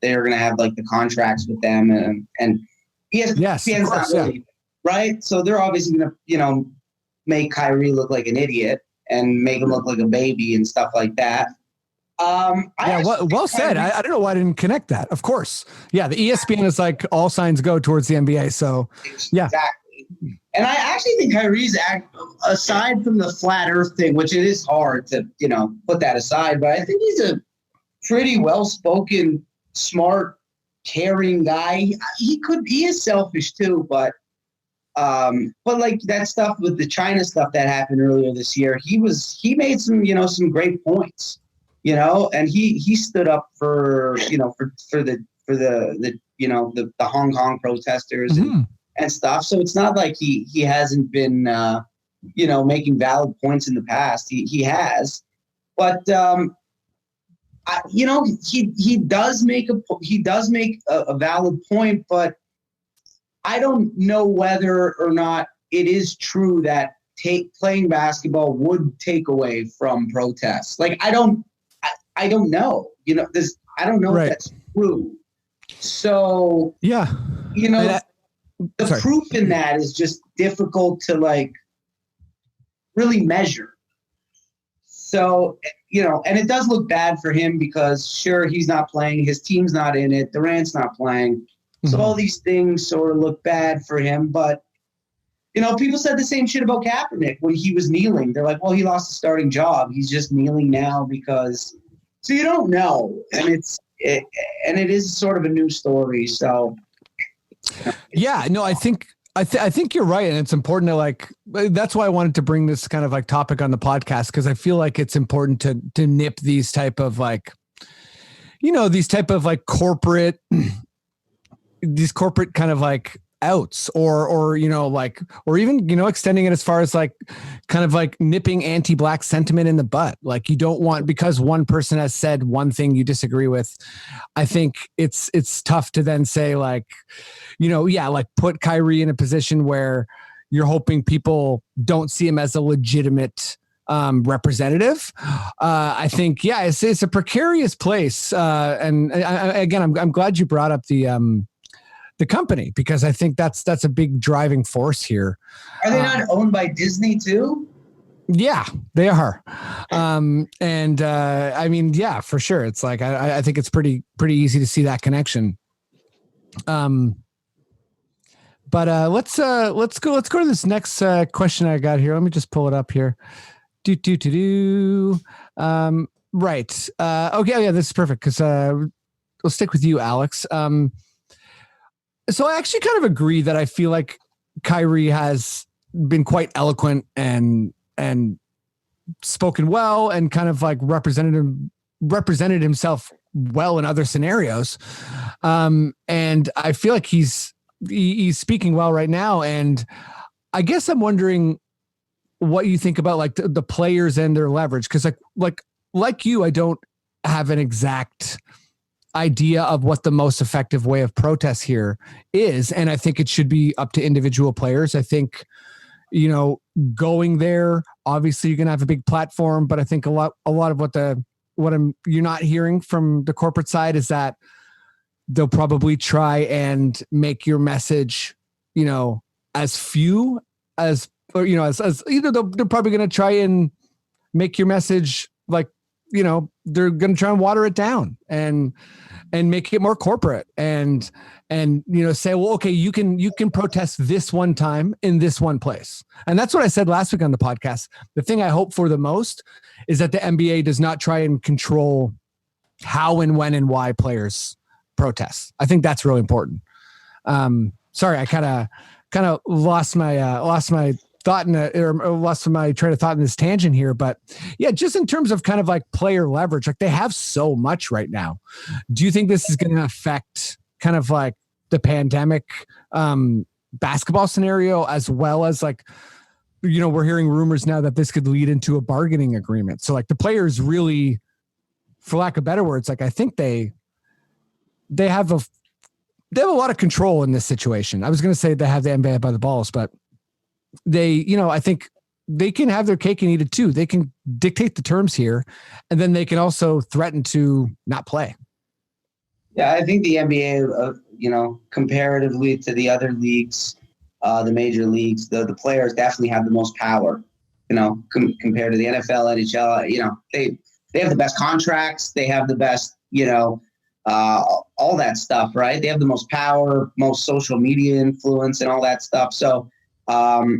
going to have like the contracts with them and ESPN's not really, right? So they're obviously going to, make Kyrie look like an idiot and make him look like a baby and stuff like that. Well said. I don't know why I didn't connect that. Of course. Yeah. The ESPN is like all signs go towards the NBA. So yeah. Exactly. And I actually think Kyrie's aside from the flat earth thing, which it is hard to, put that aside, but I think he's a pretty well-spoken, smart, caring guy. He is selfish too, but like that stuff with the China stuff that happened earlier this year, he made some, some great points. And he stood up for the Hong Kong protesters and stuff. So it's not like he hasn't been, making valid points in the past. He has, but he does make a valid point, but I don't know whether or not it is true that playing basketball would take away from protests. Like, I don't know, I don't know if that's true. So, yeah, the proof in that is just difficult to like really measure. So, and it does look bad for him because sure, he's not playing, his team's not in it, Durant's not playing. So all these things sort of look bad for him, but people said the same shit about Kaepernick when he was kneeling. They're like, well, he lost a starting job. He's just kneeling now because. So you don't know, and it is sort of a new story. So, yeah, no, I think you're right, and it's important to like. That's why I wanted to bring this kind of like topic on the podcast because I feel like it's important to nip these type of like, these type of like corporate kind of like outs or even extending it as far as like kind of like nipping anti-black sentiment in the butt. Like you don't want, because one person has said one thing you disagree with, I think it's tough to then say like, like put Kyrie in a position where you're hoping people don't see him as a legitimate representative. I think, it's a precarious place. And I'm glad you brought up the company because I think that's a big driving force here. Are they not owned by Disney too? Yeah, they are. I mean, yeah, for sure. It's like, I think it's pretty easy to see that connection. But let's go to this next question I got here. Let me just pull it up here. Right. Okay. Yeah, this is perfect. Cause, we'll stick with you, Alex. So I actually kind of agree that I feel like Kyrie has been quite eloquent and spoken well and kind of like represented himself well in other scenarios. And I feel like he's speaking well right now. And I guess I'm wondering what you think about like the players and their leverage. Cause like you, I don't have an exact idea of what the most effective way of protest here is. And I think it should be up to individual players. I think, going there, obviously you're going to have a big platform, but I think a lot of you're not hearing from the corporate side is that they'll probably try and make your message as few as, or, as either they're probably going to try and make your message like, they're going to try and water it down and make it more corporate and say, well, okay, you can protest this one time in this one place. And that's what I said last week on the podcast. The thing I hope for the most is that the NBA does not try and control how and when and why players protest. I think that's really important. Sorry, I kind of lost my thought or lost my train of thought in this tangent here, but yeah, just in terms of kind of like player leverage, like they have so much right now. Do you think this is going to affect kind of like the pandemic basketball scenario, as well as like, we're hearing rumors now that this could lead into a bargaining agreement. So like the players really, for lack of better words, like I think they have a lot of control in this situation. I was going to say they have the NBA by the balls, but they, I think they can have their cake and eat it too. They can dictate the terms here, and then they can also threaten to not play. Yeah, I think the NBA, comparatively to the other leagues, the major leagues, the players definitely have the most power, compared to the NFL, NHL. They have the best contracts. They have the best, all that stuff, right? They have the most power, most social media influence and all that stuff. So, I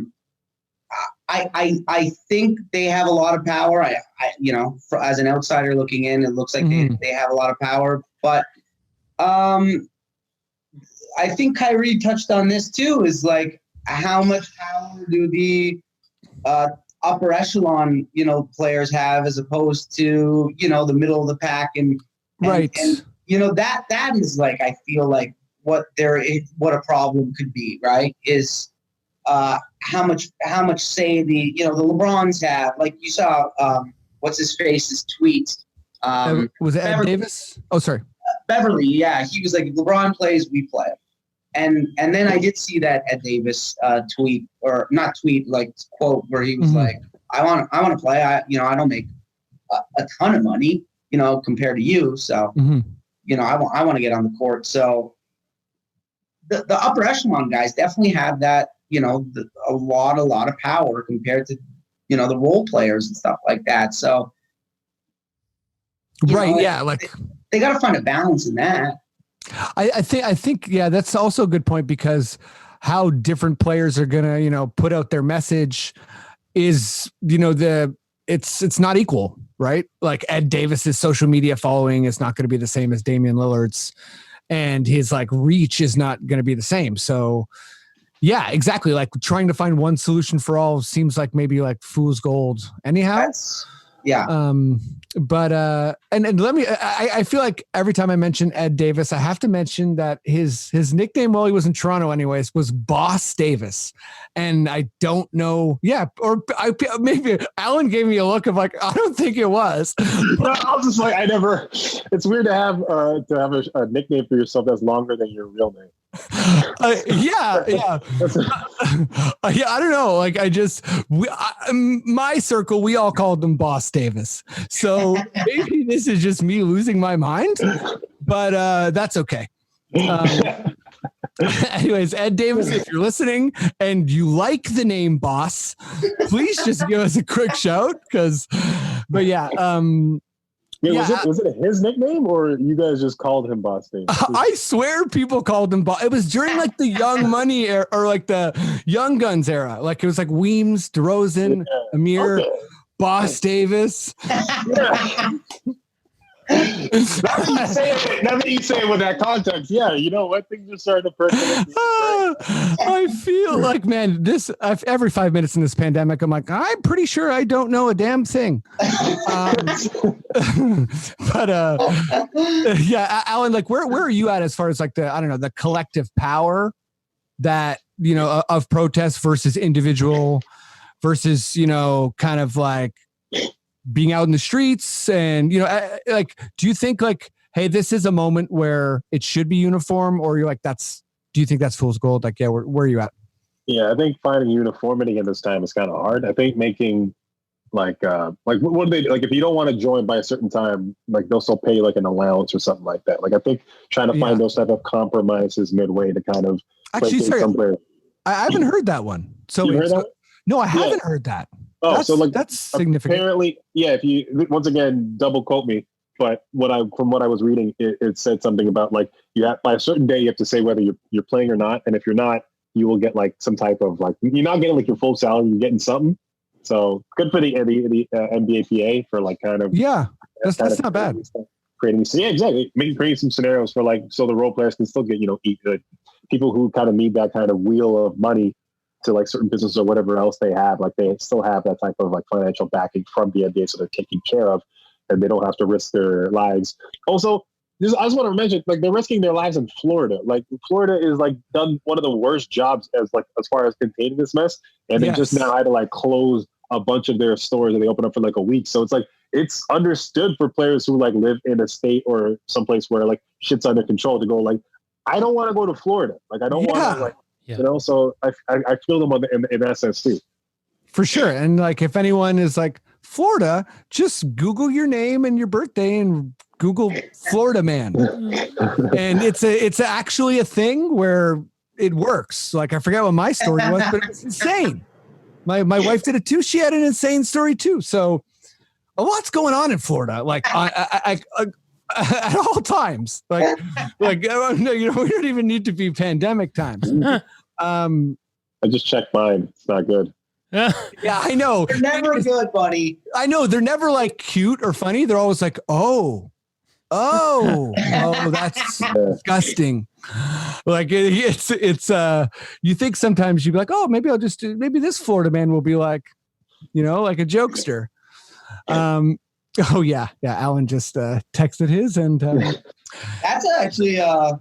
think they have a lot of power. As an outsider looking in, it looks like they have a lot of power. But I think Kyrie touched on this too. Is like how much power do the upper echelon players have as opposed to the middle of the pack and right. And that is like I feel like what a problem could be, right? Is how much say the LeBrons have, like you saw what's his face's tweet. Was it Ed Davis? Oh, sorry. Beverly, yeah. He was like, if LeBron plays, we play. And then I did see that Ed Davis tweet, or not tweet, like quote, where he was like, I want to play. I don't make a ton of money, compared to you. So, I want to get on the court. So the upper echelon guys definitely have that, a lot of power compared to, the role players and stuff like that. So, right. Yeah. Like they got to find a balance in that. I think, yeah, that's also a good point, because how different players are going to, put out their message is, it's not equal, right? Like Ed Davis's social media following is not going to be the same as Damian Lillard's, and his like reach is not going to be the same. So yeah, exactly. Like trying to find one solution for all seems like maybe like fool's gold anyhow. Yeah. But and let me, I feel like every time I mention Ed Davis, I have to mention that his nickname while he was in Toronto anyways was Boss Davis. And I don't know. Yeah. Or maybe Alan gave me a look of like, I don't think it was. No, I was just like, it's weird to have a nickname for yourself that's longer than your real name. Yeah. I don't know. Like my circle, we all called him Boss Davis. So maybe this is just me losing my mind, but that's okay. Anyways, Ed Davis, if you're listening and you like the name Boss, please just give us a quick shout. But yeah. Was it his nickname, or you guys just called him Boss Davis? I swear people called him Boss. It was during like the Young Money era, or like the Young Guns era. Like it was like Weems, DeRozan, Amir, Boss Davis. Now that you say it with that context, yeah, you know what? Things are starting to percolate. I feel like, man, every 5 minutes in this pandemic, I'm like, I'm pretty sure I don't know a damn thing. But yeah, Alan, like, where are you at as far as like the collective power that of protest versus individual versus kind of like being out in the streets and, like, do you think like, hey, this is a moment where it should be uniform, or you're like, do you think that's fool's gold? Like, yeah, where are you at? Yeah, I think finding uniformity in this time is kind of hard. I think making like what do they like if you don't want to join by a certain time, like they'll still pay like an allowance or something like that. Like I think trying to find those type of compromises midway to kind of actually, sorry, I haven't heard that one. So, You heard that one? No, I haven't heard that. Oh, That's significant. Apparently, yeah. If you once again double quote me, but from what I was reading, it said something about like you have by a certain day you have to say whether you're playing or not, and if you're not, you will get like some type of like you're not getting like your full salary, you're getting something. So good for the NBA PA for like kind of that's not bad. Creating exactly creating some scenarios for like so the role players can still get eat people who kind of need that kind of wheel of money to like certain businesses or whatever else they have, like they still have that type of like financial backing from the NBA, so they're taken care of, and they don't have to risk their lives. Also, I just want to mention, like they're risking their lives in Florida. Like Florida is like done one of the worst jobs as far as containing this mess, and they just now had to like close a bunch of their stores and they open up for like a week. So it's like it's understood for players who like live in a state or someplace where like shit's under control to go like, I don't want to go to Florida. Like I don't want to like. Yeah. So I feel them in that sense too. For sure. And like, if anyone is like Florida, just Google your name and your birthday and Google Florida man. And it's actually a thing where it works. Like, I forget what my story was, but it's insane. My wife did it too. She had an insane story too. So a lot's going on in Florida. Like I at all times, like we don't even need to be pandemic times. I just checked mine. It's not good. Yeah, I know. They're never good, buddy. I know. They're never like cute or funny. They're always like, oh, that's disgusting. Like it's you think sometimes you'd be like, oh, maybe this Florida man will be like, like a jokester. Oh yeah. Alan just texted his, and that's actually a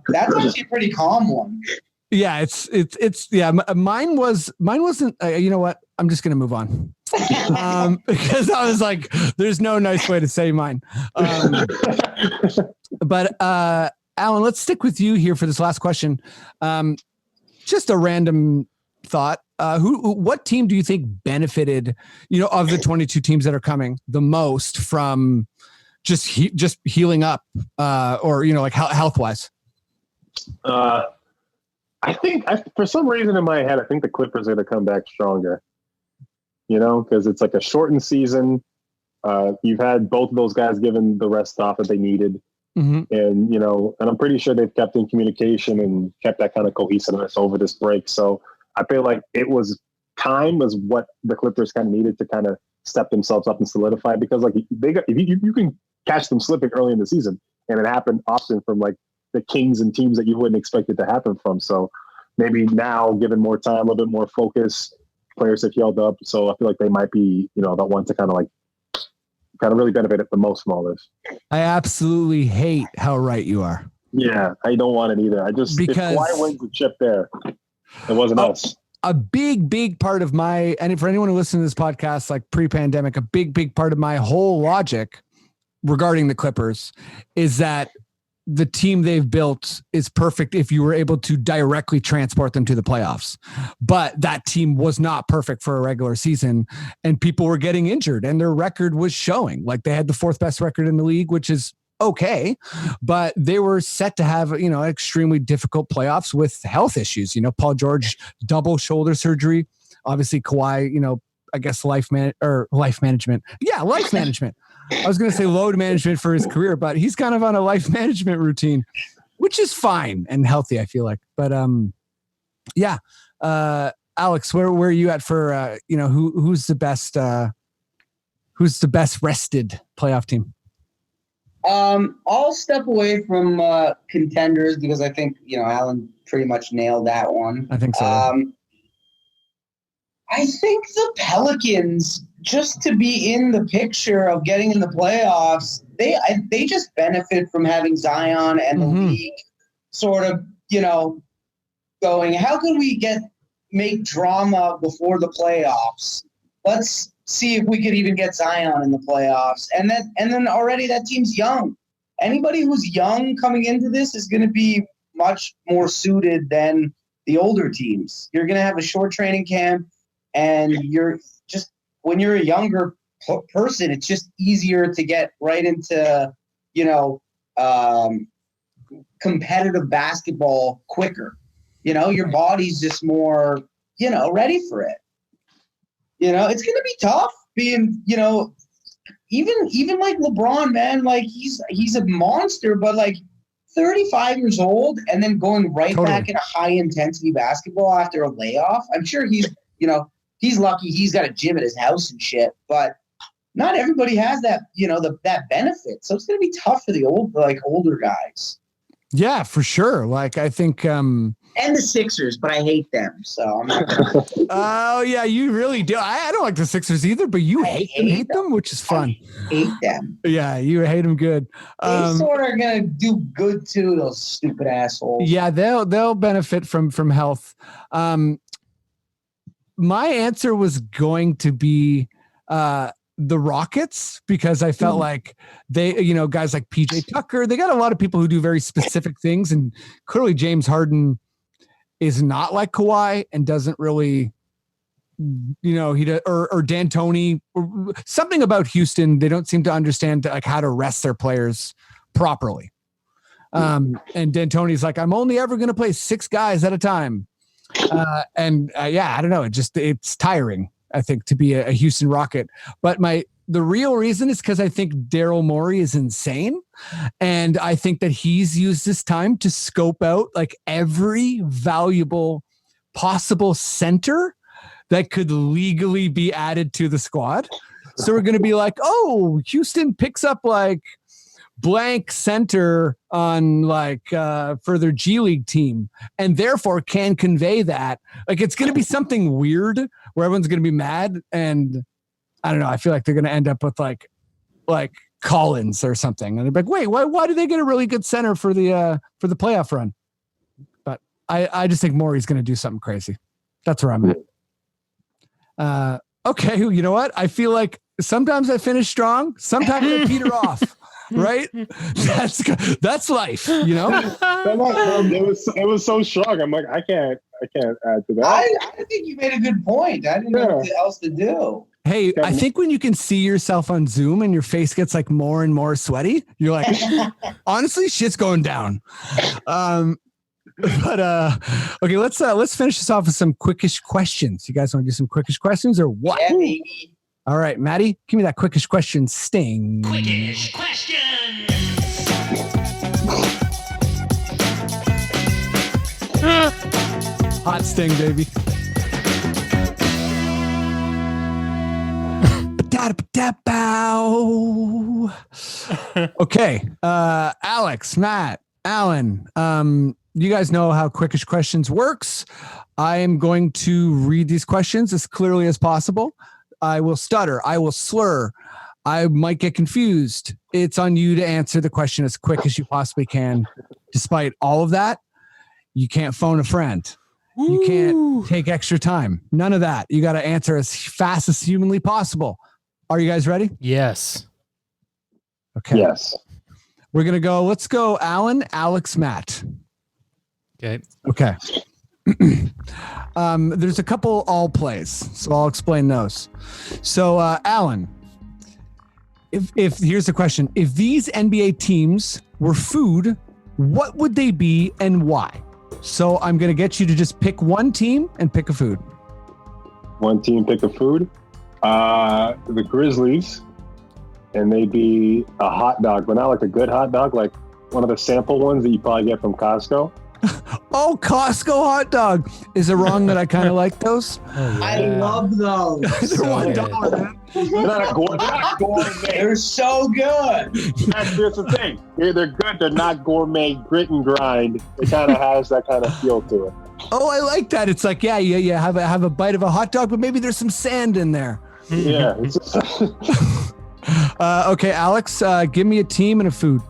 pretty calm one. Yeah, it's mine wasn't. You know what? I'm just gonna move on because I was like, there's no nice way to say mine. But Alan, let's stick with you here for this last question. Just a random thought. What team do you think benefited, of the 22 teams that are coming the most from just healing up, or like health wise? I think for some reason in my head, I think the Clippers are going to come back stronger. Because it's like a shortened season. You've had both of those guys given the rest off that they needed, and and I'm pretty sure they've kept in communication and kept that kind of cohesiveness over this break. So I feel like it was what the Clippers kind of needed to kind of step themselves up and solidify, because like you can catch them slipping early in the season, and it happened often from like the Kings and teams that you wouldn't expect it to happen from. So maybe now, given more time, a little bit more focus, players have healed up. So I feel like they might be, the one to kind of really benefit it the most from all this. I absolutely hate how right you are. Yeah, I don't want it either. Because if Kawhi wins the chip there, it wasn't us. A big part of and for anyone who listens to this podcast, like pre-pandemic, a big part of my whole logic regarding the Clippers is that the team they've built is perfect if you were able to directly transport them to the playoffs. But that team was not perfect for a regular season, and people were getting injured, and their record was showing. Like, they had the fourth best record in the league, which is okay, but they were set to have, extremely difficult playoffs with health issues. Paul George, double shoulder surgery. Obviously Kawhi, I guess life management. Yeah, life management. I was going to say load management for his career, but he's kind of on a life management routine, which is fine and healthy, I feel like. But Alex, where are you at for who's the best rested playoff team? I'll step away from contenders because I think Alan pretty much nailed that one. I think so. I think the Pelicans, just to be in the picture of getting in the playoffs, they just benefit from having Zion and the league sort of, going, how can we make drama before the playoffs? Let's see if we could even get Zion in the playoffs. And then already that team's young. Anybody who's young coming into this is going to be much more suited than the older teams. You're going to have a short training camp. And when you're a younger person, it's just easier to get right into, competitive basketball quicker. Your body's just more ready for it. It's going to be tough being, even like LeBron, man, like he's a monster, but like 35 years old and then going right back into high intensity basketball after a layoff. I'm sure he's lucky he's got a gym at his house and shit, but not everybody has that, that benefit. So it's going to be tough for the older guys. Yeah, for sure. Like, I think, and the Sixers, but I hate them. So I'm not gonna... Oh yeah, you really do. I don't like the Sixers either, but you hate them, which is fun. I hate them. Yeah, you hate them good. They sort of are gonna do good too, those stupid assholes. Yeah, they'll benefit from health. My answer was going to be the Rockets, because I felt like they, guys like PJ Tucker, they got a lot of people who do very specific things, and clearly James Harden is not like Kawhi and doesn't really, or D'Antoni, or something about Houston. They don't seem to understand like how to rest their players properly. And D'Antoni's like, I'm only ever going to play 6 guys at a time. I don't know. It's tiring, I think, to be a Houston Rocket. But the real reason is because I think Daryl Morey is insane. And I think that he's used this time to scope out like every valuable possible center that could legally be added to the squad. So we're going to be like, oh, Houston picks up like blank center on like for their G League team, and therefore can convey that. Like, it's going to be something weird where everyone's going to be mad, and I don't know. I feel like they're going to end up with like Collins or something, and they're like, wait, why do they get a really good center for the playoff run? But I just think Morey's going to do something crazy. That's where I'm at. Okay, you know what? I feel like sometimes I finish strong, sometimes I peter off. Right? That's life, It was so strong. I'm like, I can't add to that. I think you made a good point. I didn't know what else to do. Hey, I think when you can see yourself on Zoom and your face gets like more and more sweaty, you're like, honestly, shit's going down. Okay, let's finish this off with some quickish questions. You guys want to do some quickish questions or what? Yeah, baby. All right, Maddie, give me that quickish question sting. Quickish Questions. Hot sting, baby. Okay, Alex, Matt, Alan, you guys know how Quickish Questions works. I am going to read these questions as clearly as possible. I will stutter. I will slur. I might get confused. It's on you to answer the question as quick as you possibly can. Despite all of that, you can't phone a friend. You can't take extra time. None of that. You got to answer as fast as humanly possible. Are you guys ready? Yes. Okay. Yes. We're going to go. Let's go, Alan, Alex, Matt. Okay. Okay. There's a couple all plays, so I'll explain those. So, Alan, if here's the question: if these NBA teams were food, what would they be and why? So I'm going to get you to just pick one team and pick a food. One team pick a food. The Grizzlies, and they'd be a hot dog, but not like a good hot dog, like one of the sample ones that you probably get from Costco. Oh, Costco hot dog. Is it wrong that I kind of like those? Oh, yeah. I love those. They're $1, man. They're not gourmet. They're so good. That's the thing. They're good. They're not gourmet grit and grind. It kind of has that kind of feel to it. Oh, I like that. It's like, yeah. Have a bite of a hot dog, but maybe there's some sand in there. Yeah. Okay, Alex, give me a team and a food.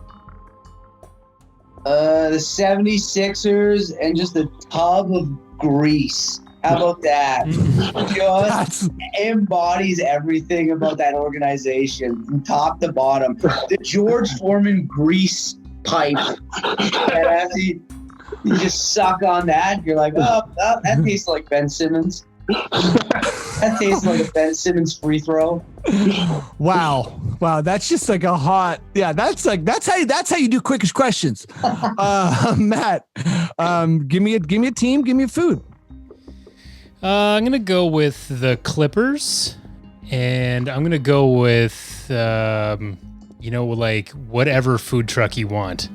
The 76ers and just a tub of grease. How about that? Just embodies everything about that organization from top to bottom. The George Foreman grease pipe. And after you just suck on that, you're like, oh, that tastes like Ben Simmons. That tastes like a Ben Simmons free throw. Wow, that's just like a hot. Yeah, that's how you do Quickish Questions. Matt, give me a team, give me a food. I'm going to go with the Clippers, and I'm going to go with, like whatever food truck you want.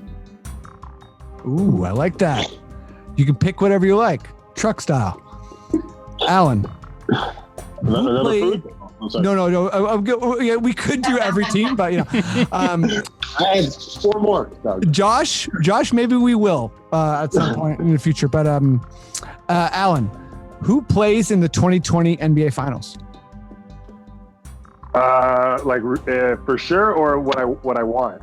Ooh, I like that. You can pick whatever you like, truck style. Alan. Another food? I'm sorry. No. Yeah, we could do every team, but I had 4 more. No. Josh, maybe we will at some point in the future. But Alan, who plays in the 2020 NBA Finals? For sure, or what I want.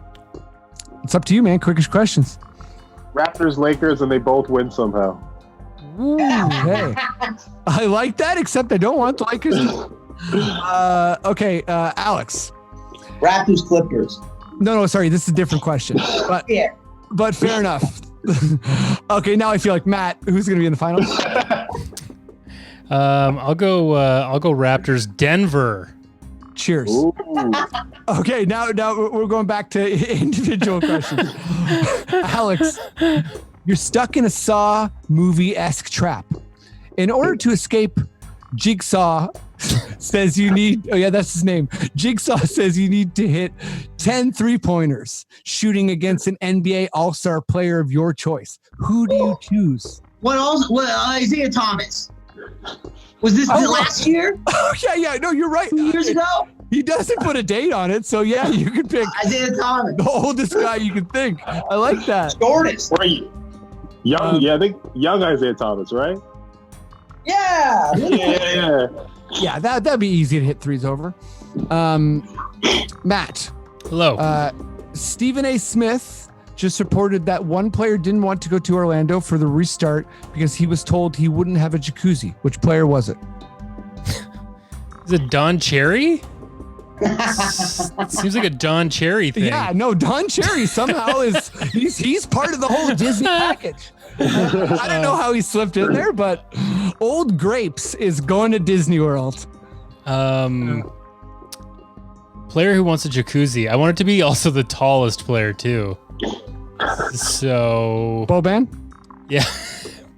It's up to you, man. Quickish questions. Raptors, Lakers, and they both win somehow. Ooh, hey, I like that. Except I don't want the Lakers. Okay, Alex. Raptors, Clippers. No, sorry. This is a different question. But Yeah. But fair enough. Okay, now I feel like Matt. Who's going to be in the finals? I'll go Raptors, Denver. Cheers. Ooh. Okay, now we're going back to individual questions. Alex, you're stuck in a Saw movie-esque trap. In order to escape, Jigsaw says you need, that's his name. Jigsaw says you need to hit 10 3-pointers, shooting against an NBA All-Star player of your choice. Who do you choose? Isaiah Thomas. Was this last year? Oh, yeah. No, you're right. 2 years ago? He doesn't put a date on it, so yeah, you can pick Isaiah Thomas. the oldest guy you can think. I like that. Shortest. Right. Young, I think young Isaiah Thomas, right? Yeah. Yeah. Yeah, that'd be easy to hit threes over. Matt. Hello. Stephen A. Smith just reported that one player didn't want to go to Orlando for the restart because he was told he wouldn't have a jacuzzi. Which player was it? Is it Don Cherry? Seems like a Don Cherry thing. Yeah, no, Don Cherry somehow he's part of the whole Disney package. I don't know how he slipped in there, but Old Grapes is going to Disney World. Player who wants a jacuzzi. I want it to be also the tallest player too. So Boban? Yeah.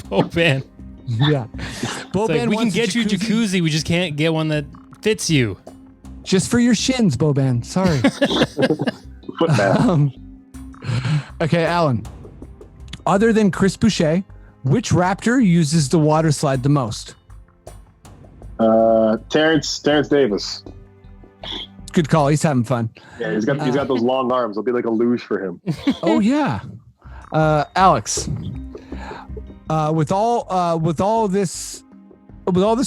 Boban. Yeah. Boban Like, we can wants a get you a jacuzzi, we just can't get one that fits you. Just for your shins, Boban. Sorry. Foot bath. Okay, Alan. Other than Chris Boucher, which Raptor uses the water slide the most? Terrence Davis. Good call. He's having fun. Yeah, he's got those long arms. It'll be like a luge for him. Oh yeah. Alex. With all this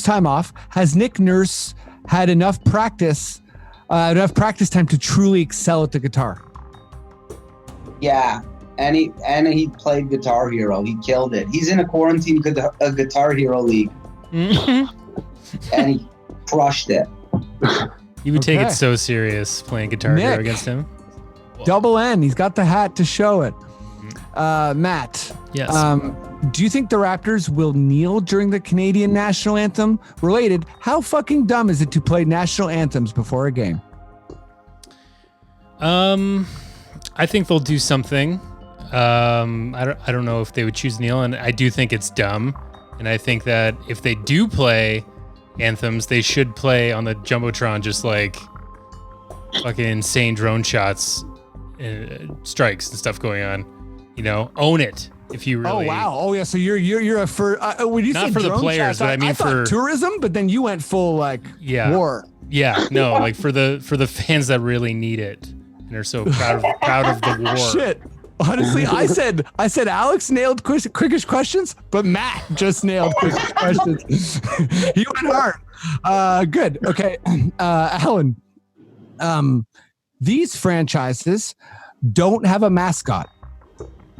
time off, has Nick Nurse had enough practice time to truly excel at the guitar? Yeah. And he played Guitar Hero. He killed it. He's in a quarantine Guitar Hero league. You And he crushed it. would take Okay. it so serious playing Guitar Hero Nick. against him. Double N. He's got the hat to show it. Matt. Yes. Do you think the Raptors will kneel during the Canadian national anthem? Related, how fucking dumb is it to play national anthems before a game? I think they'll do something. I don't know if they would choose kneel, and I do think it's dumb. And I think that if they do play anthems, they should play on the Jumbotron, just like fucking insane drone shots, strikes and stuff going on. Own it if you really. Oh wow! Oh yeah. So you're a for when you Not say for the drone players, shots, but I mean thought for tourism. But then you went full like war. Yeah, no, like for the fans that really need it and are so proud of the war. Shit. Honestly, I said Alex nailed Quickish questions, but Matt just nailed Quickish questions. He went hard. Good. Okay, Alan. These franchises don't have a mascot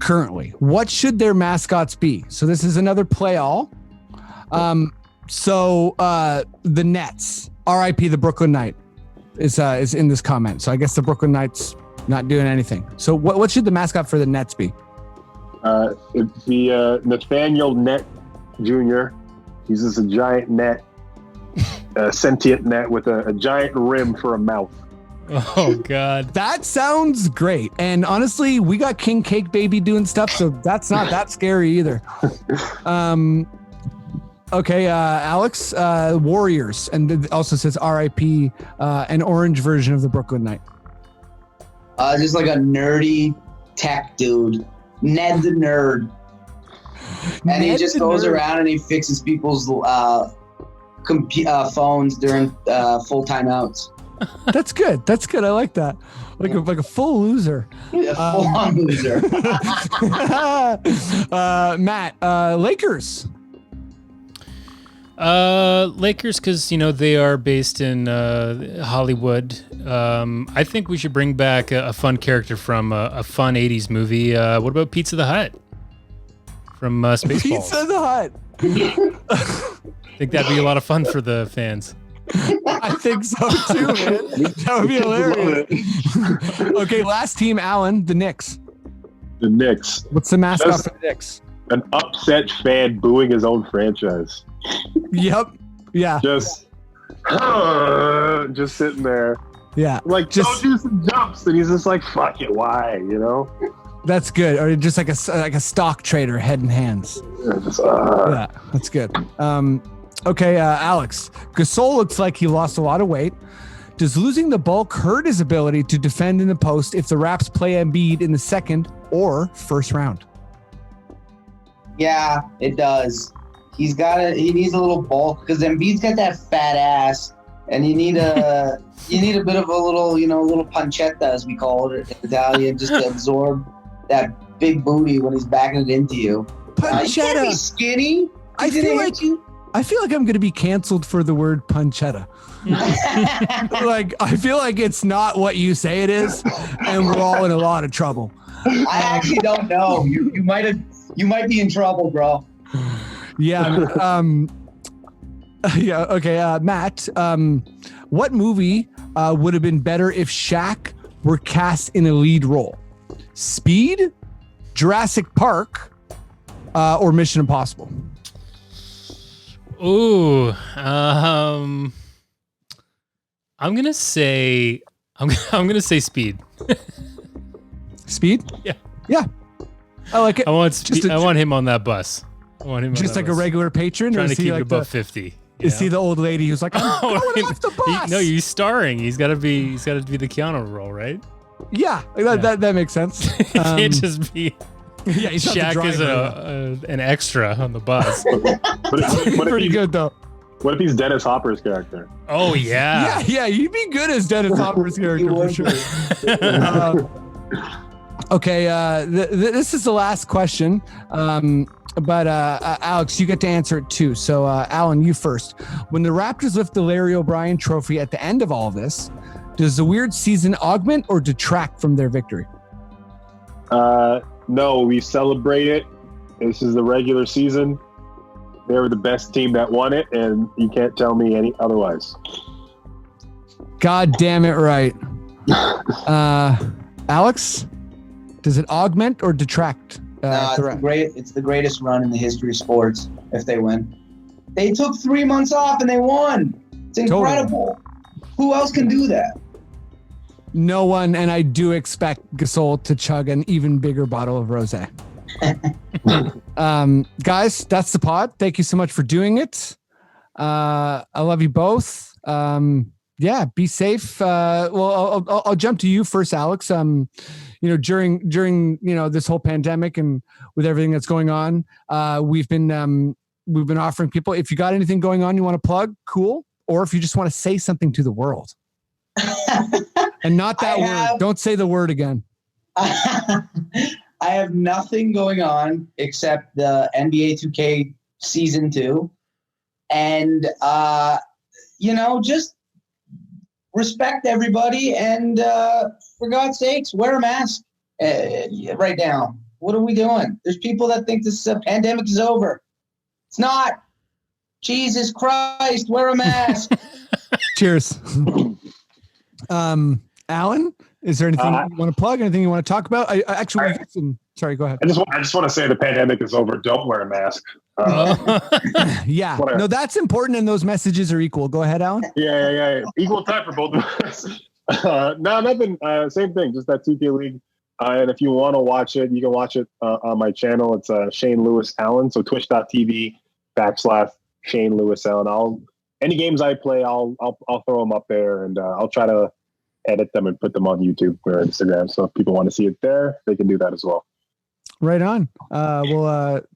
currently. What should their mascots be? So this is another play all. The Nets, RIP the Brooklyn Knight, is in this comment. So I guess the Brooklyn Knights not doing anything. So what should the mascot for the Nets be? It'd be Nathaniel Net Jr. He's just a giant net, a sentient net with a giant rim for a mouth. Oh God. That sounds great. And honestly, we got King Cake Baby doing stuff, so that's not that scary either. Okay, Alex, Warriors, and it also says R.I.P. An orange version of the Brooklyn Knight. Just like a nerdy tech dude, Ned the nerd, and he just goes around and he fixes people's phones during full timeouts. That's good. That's good. I like that. Like a full loser. A full-on loser. Matt, Lakers. Lakers, because they are based in Hollywood. I think we should bring back a fun character from a fun '80s movie. What about Pizza the Hut from Spaceballs? Pizza the Hut. I think that'd be a lot of fun for the fans. I think so too, man. That would be hilarious. Okay, last team, Alan, the Knicks. The Knicks. What's the mascot for the Knicks? An upset fan booing his own franchise. Yep. Yeah. Just sitting there. Yeah. Like, don't do some jumps. And he's just like, fuck it, why, That's good. Or just like a stock trader, head and hands. Yeah, that's good. Okay, Alex. Gasol looks like he lost a lot of weight. Does losing the bulk hurt his ability to defend in the post if the Raps play Embiid in the second or first round? Yeah, it does. He needs a little bulk because Embiid's got that fat ass, and you need a bit of a little pancetta, as we call it in Italian, just to absorb that big booty when he's backing it into you. Pancetta. You can't be skinny. I feel like I'm going to be canceled for the word pancetta. Like, I feel like it's not what you say it is, and we're all in a lot of trouble. I actually don't know. You might be in trouble, bro. Yeah. Yeah. Okay. Matt, what movie would have been better if Shaq were cast in a lead role? Speed, Jurassic Park, or Mission Impossible? Ooh. I'm gonna say Speed. Speed? Yeah. Yeah. I like it. I want him on that bus. I want him just like a regular patron, trying or to is keep he it like above 50. Is he the old lady who's like, I'm going off the bus? No, he's starring. He's got to be the Keanu role, right? Yeah, that makes sense. He can't just be. Yeah, he's Shaq is an extra on the bus. What pretty good though. What if he's Dennis Hopper's character? Oh yeah. Yeah, you'd be good as Dennis Hopper's character for sure. Okay, this is the last question, but Alex, you get to answer it too. So, Alan, you first. When the Raptors lift the Larry O'Brien Trophy at the end of all of this, does the weird season augment or detract from their victory? No, we celebrate it. This is the regular season. They were the best team that won it, and you can't tell me any otherwise. God damn it, right. Alex, does it augment or detract? It's the greatest run in the history of sports if they win. They took 3 months off and they won. It's incredible. Totally. Who else can do that? No one, and I do expect Gasol to chug an even bigger bottle of rosé. Guys, that's the pod. Thank you so much for doing it. I love you both. Yeah, be safe. Well, I'll jump to you first, Alex. During this whole pandemic and with everything that's going on, we've been offering people, if you got anything going on you want to plug, cool, or if you just want to say something to the world. And not that word. Don't say the word again. I have nothing going on except the NBA 2K Season 2. And, just respect everybody. And for God's sakes, wear a mask right now. What are we doing? There's people that think this pandemic is over. It's not. Jesus Christ, wear a mask. Cheers. Alan, is there anything you want to plug? Anything you want to talk about? Sorry, go ahead. I just want to say the pandemic is over. Don't wear a mask. Yeah. No, that's important, and those messages are equal. Go ahead, Alan. Yeah. Equal time for both of us. No, nothing. Same thing. Just that 2K League. And if you want to watch it, you can watch it on my channel. It's Shane Lewis Allen. So twitch.tv/. Shane Lewis Allen. Any games I play, I'll throw them up there, and I'll try to edit them and put them on YouTube or Instagram. So if people want to see it there, they can do that as well. Right on.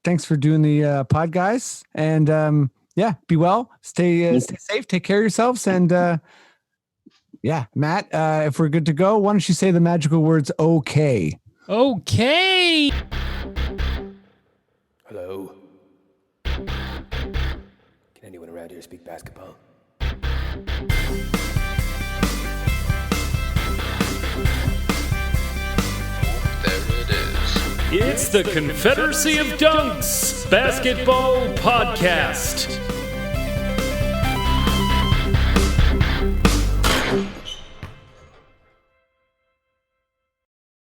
Thanks for doing the pod, guys. And yeah, be well, stay safe, take care of yourselves. And yeah, Matt, if we're good to go, why don't you say the magical words okay? Okay. Hello. Can anyone around here speak basketball? There it is. It's the Confederacy of Dunks Basketball Podcast.